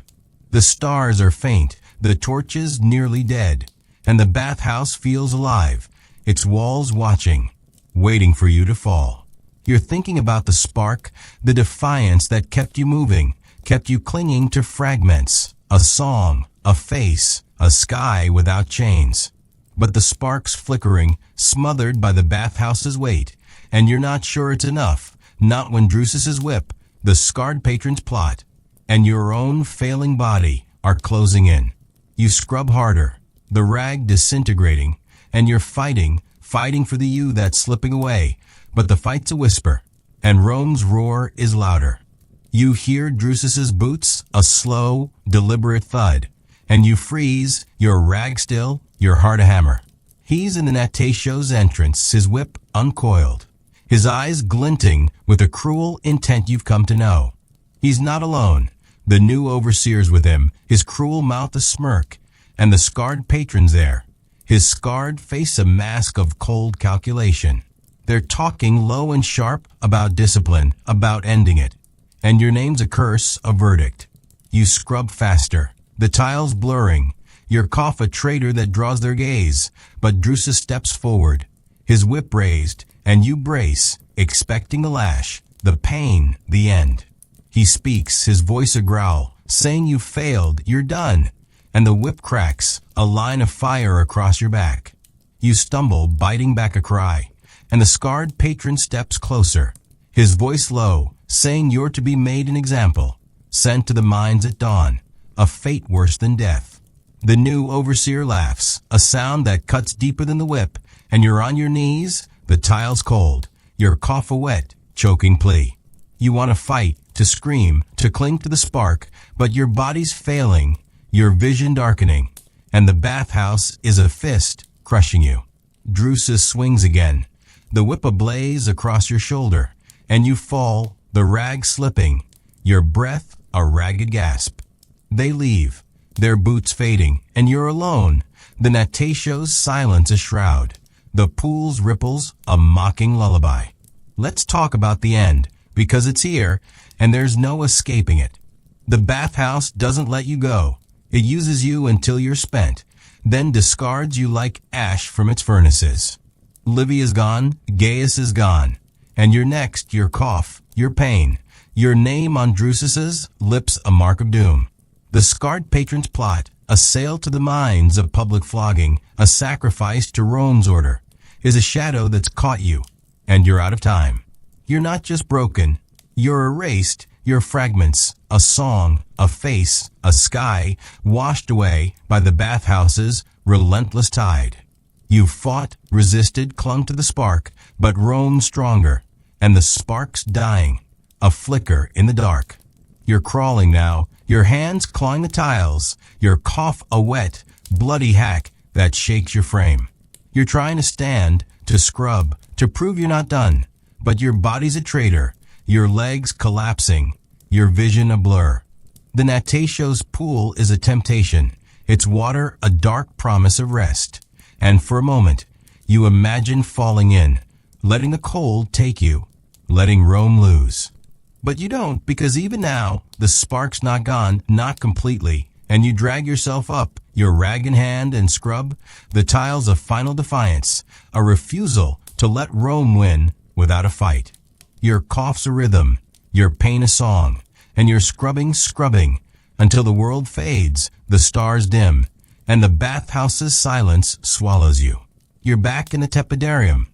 The stars are faint, the torches nearly dead, and the bathhouse feels alive, its walls watching, waiting for you to fall. You're thinking about the spark, the defiance that kept you moving, kept you clinging to fragments, a song, a face, a sky without chains. But the spark's flickering, smothered by the bathhouse's weight, and you're not sure it's enough, not when Drusus's whip, the scarred patron's plot, and your own failing body are closing in. You scrub harder, the rag disintegrating, and you're fighting for the you that's slipping away, but the fight's a whisper, and Rome's roar is louder. You hear Drusus's boots, a slow, deliberate thud, and you freeze, your rag still, your heart a hammer. He's in the Natatio's entrance, his whip uncoiled, his eyes glinting with a cruel intent you've come to know. He's not alone. The new overseer's with him, his cruel mouth a smirk, and the scarred patron's there, his scarred face a mask of cold calculation. They're talking low and sharp about discipline, about ending it. And your name's a curse, a verdict. You scrub faster, the tiles blurring, your cough a traitor that draws their gaze, but Drusus steps forward, his whip raised, and you brace, expecting the lash, the pain, the end. He speaks, his voice a growl, saying you failed, you're done, and the whip cracks, a line of fire across your back. You stumble, biting back a cry, and the scarred patron steps closer, his voice low, saying you're to be made an example, sent to the mines at dawn, a fate worse than death. The new overseer laughs, a sound that cuts deeper than the whip, and you're on your knees, the tiles cold, your cough a wet, choking plea. You want to fight, to scream, to cling to the spark, but your body's failing, your vision darkening, and the bathhouse is a fist crushing you. Drusus swings again, the whip ablaze across your shoulder, and you fall, the rag slipping, your breath a ragged gasp. They leave, their boots fading, and you're alone, the Natatio's silence a shroud, the pool's ripples a mocking lullaby. Let's talk about the end, because it's here, and there's no escaping it. The bathhouse doesn't let you go. It uses you until you're spent, then discards you like ash from its furnaces. Livia's gone, Gaius is gone, and you're next, your cough, your pain, your name on Drusus's lips a mark of doom. The scarred patron's plot, a sale to the mines, a public flogging, a sacrifice to Rome's order, is a shadow that's caught you, and you're out of time. You're not just broken, you're erased, you're fragments, a song, a face, a sky, washed away by the bathhouse's relentless tide. You've fought, resisted, clung to the spark, but Rome's stronger, and the spark's dying, a flicker in the dark. You're crawling now, your hands clawing the tiles, your cough a wet, bloody hack that shakes your frame. You're trying to stand, to scrub, to prove you're not done, but your body's a traitor, your legs collapsing, your vision a blur. The Natatio's pool is a temptation, its water a dark promise of rest. And for a moment, you imagine falling in, letting the cold take you, letting Rome lose. But you don't, because even now, the spark's not gone, not completely, and you drag yourself up, your rag in hand and scrub, the tiles of final defiance, a refusal to let Rome win without a fight. Your cough's a rhythm, your pain a song, and you're scrubbing, until the world fades, the stars dim, and the bathhouse's silence swallows you. You're back in the tepidarium,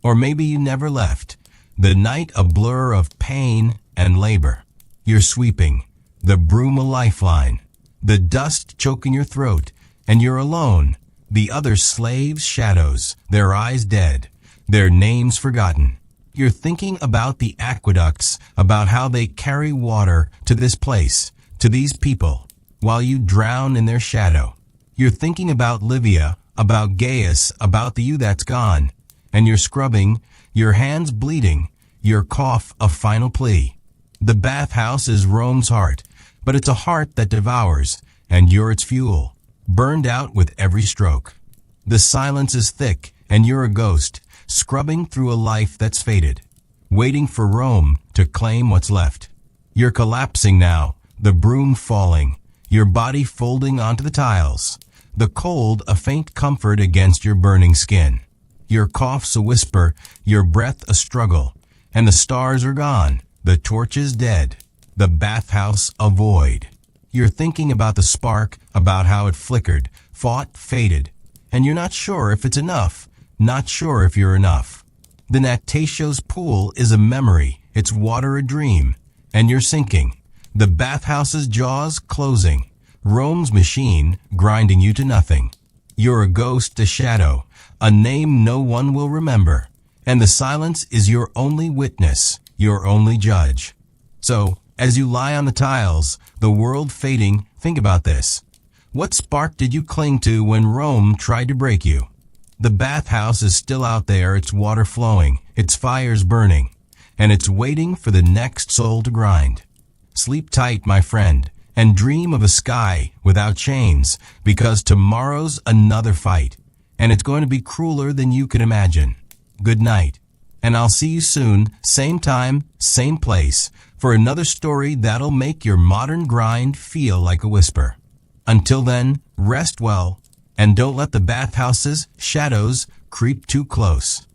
or maybe you never left, the night a blur of pain and labor. You're sweeping, the broom a lifeline, the dust choking your throat, and you're alone, the other slaves' shadows, their eyes dead, their names forgotten. You're thinking about the aqueducts, about how they carry water to this place, to these people, while you drown in their shadow. You're thinking about Livia, about Gaius, about the you that's gone, and you're scrubbing, your hands bleeding, your cough a final plea. The bathhouse is Rome's heart, but it's a heart that devours, and you're its fuel, burned out with every stroke. The silence is thick, and you're a ghost, scrubbing through a life that's faded, waiting for Rome to claim what's left. You're collapsing now, the broom falling, your body folding onto the tiles, the cold a faint comfort against your burning skin. Your cough's a whisper, your breath a struggle, and the stars are gone, the torch is dead, the bathhouse a void. You're thinking about the spark, about how it flickered, fought, faded, and you're not sure if it's enough, not sure if you're enough. The Natasha's pool is a memory, its water a dream, and you're sinking, the bathhouse's jaws closing, Rome's machine grinding you to nothing. You're a ghost, a shadow, a name no one will remember, and the silence is your only witness, your only judge. So, as you lie on the tiles, the world fading, think about this. What spark did you cling to when Rome tried to break you? The bathhouse is still out there, its water flowing, its fires burning, and it's waiting for the next soul to grind. Sleep tight, my friend, and dream of a sky without chains, because tomorrow's another fight, and it's going to be crueler than you can imagine. Good night, and I'll see you soon, same time, same place, for another story that'll make your modern grind feel like a whisper. Until then, rest well, and don't let the bathhouse's shadows creep too close.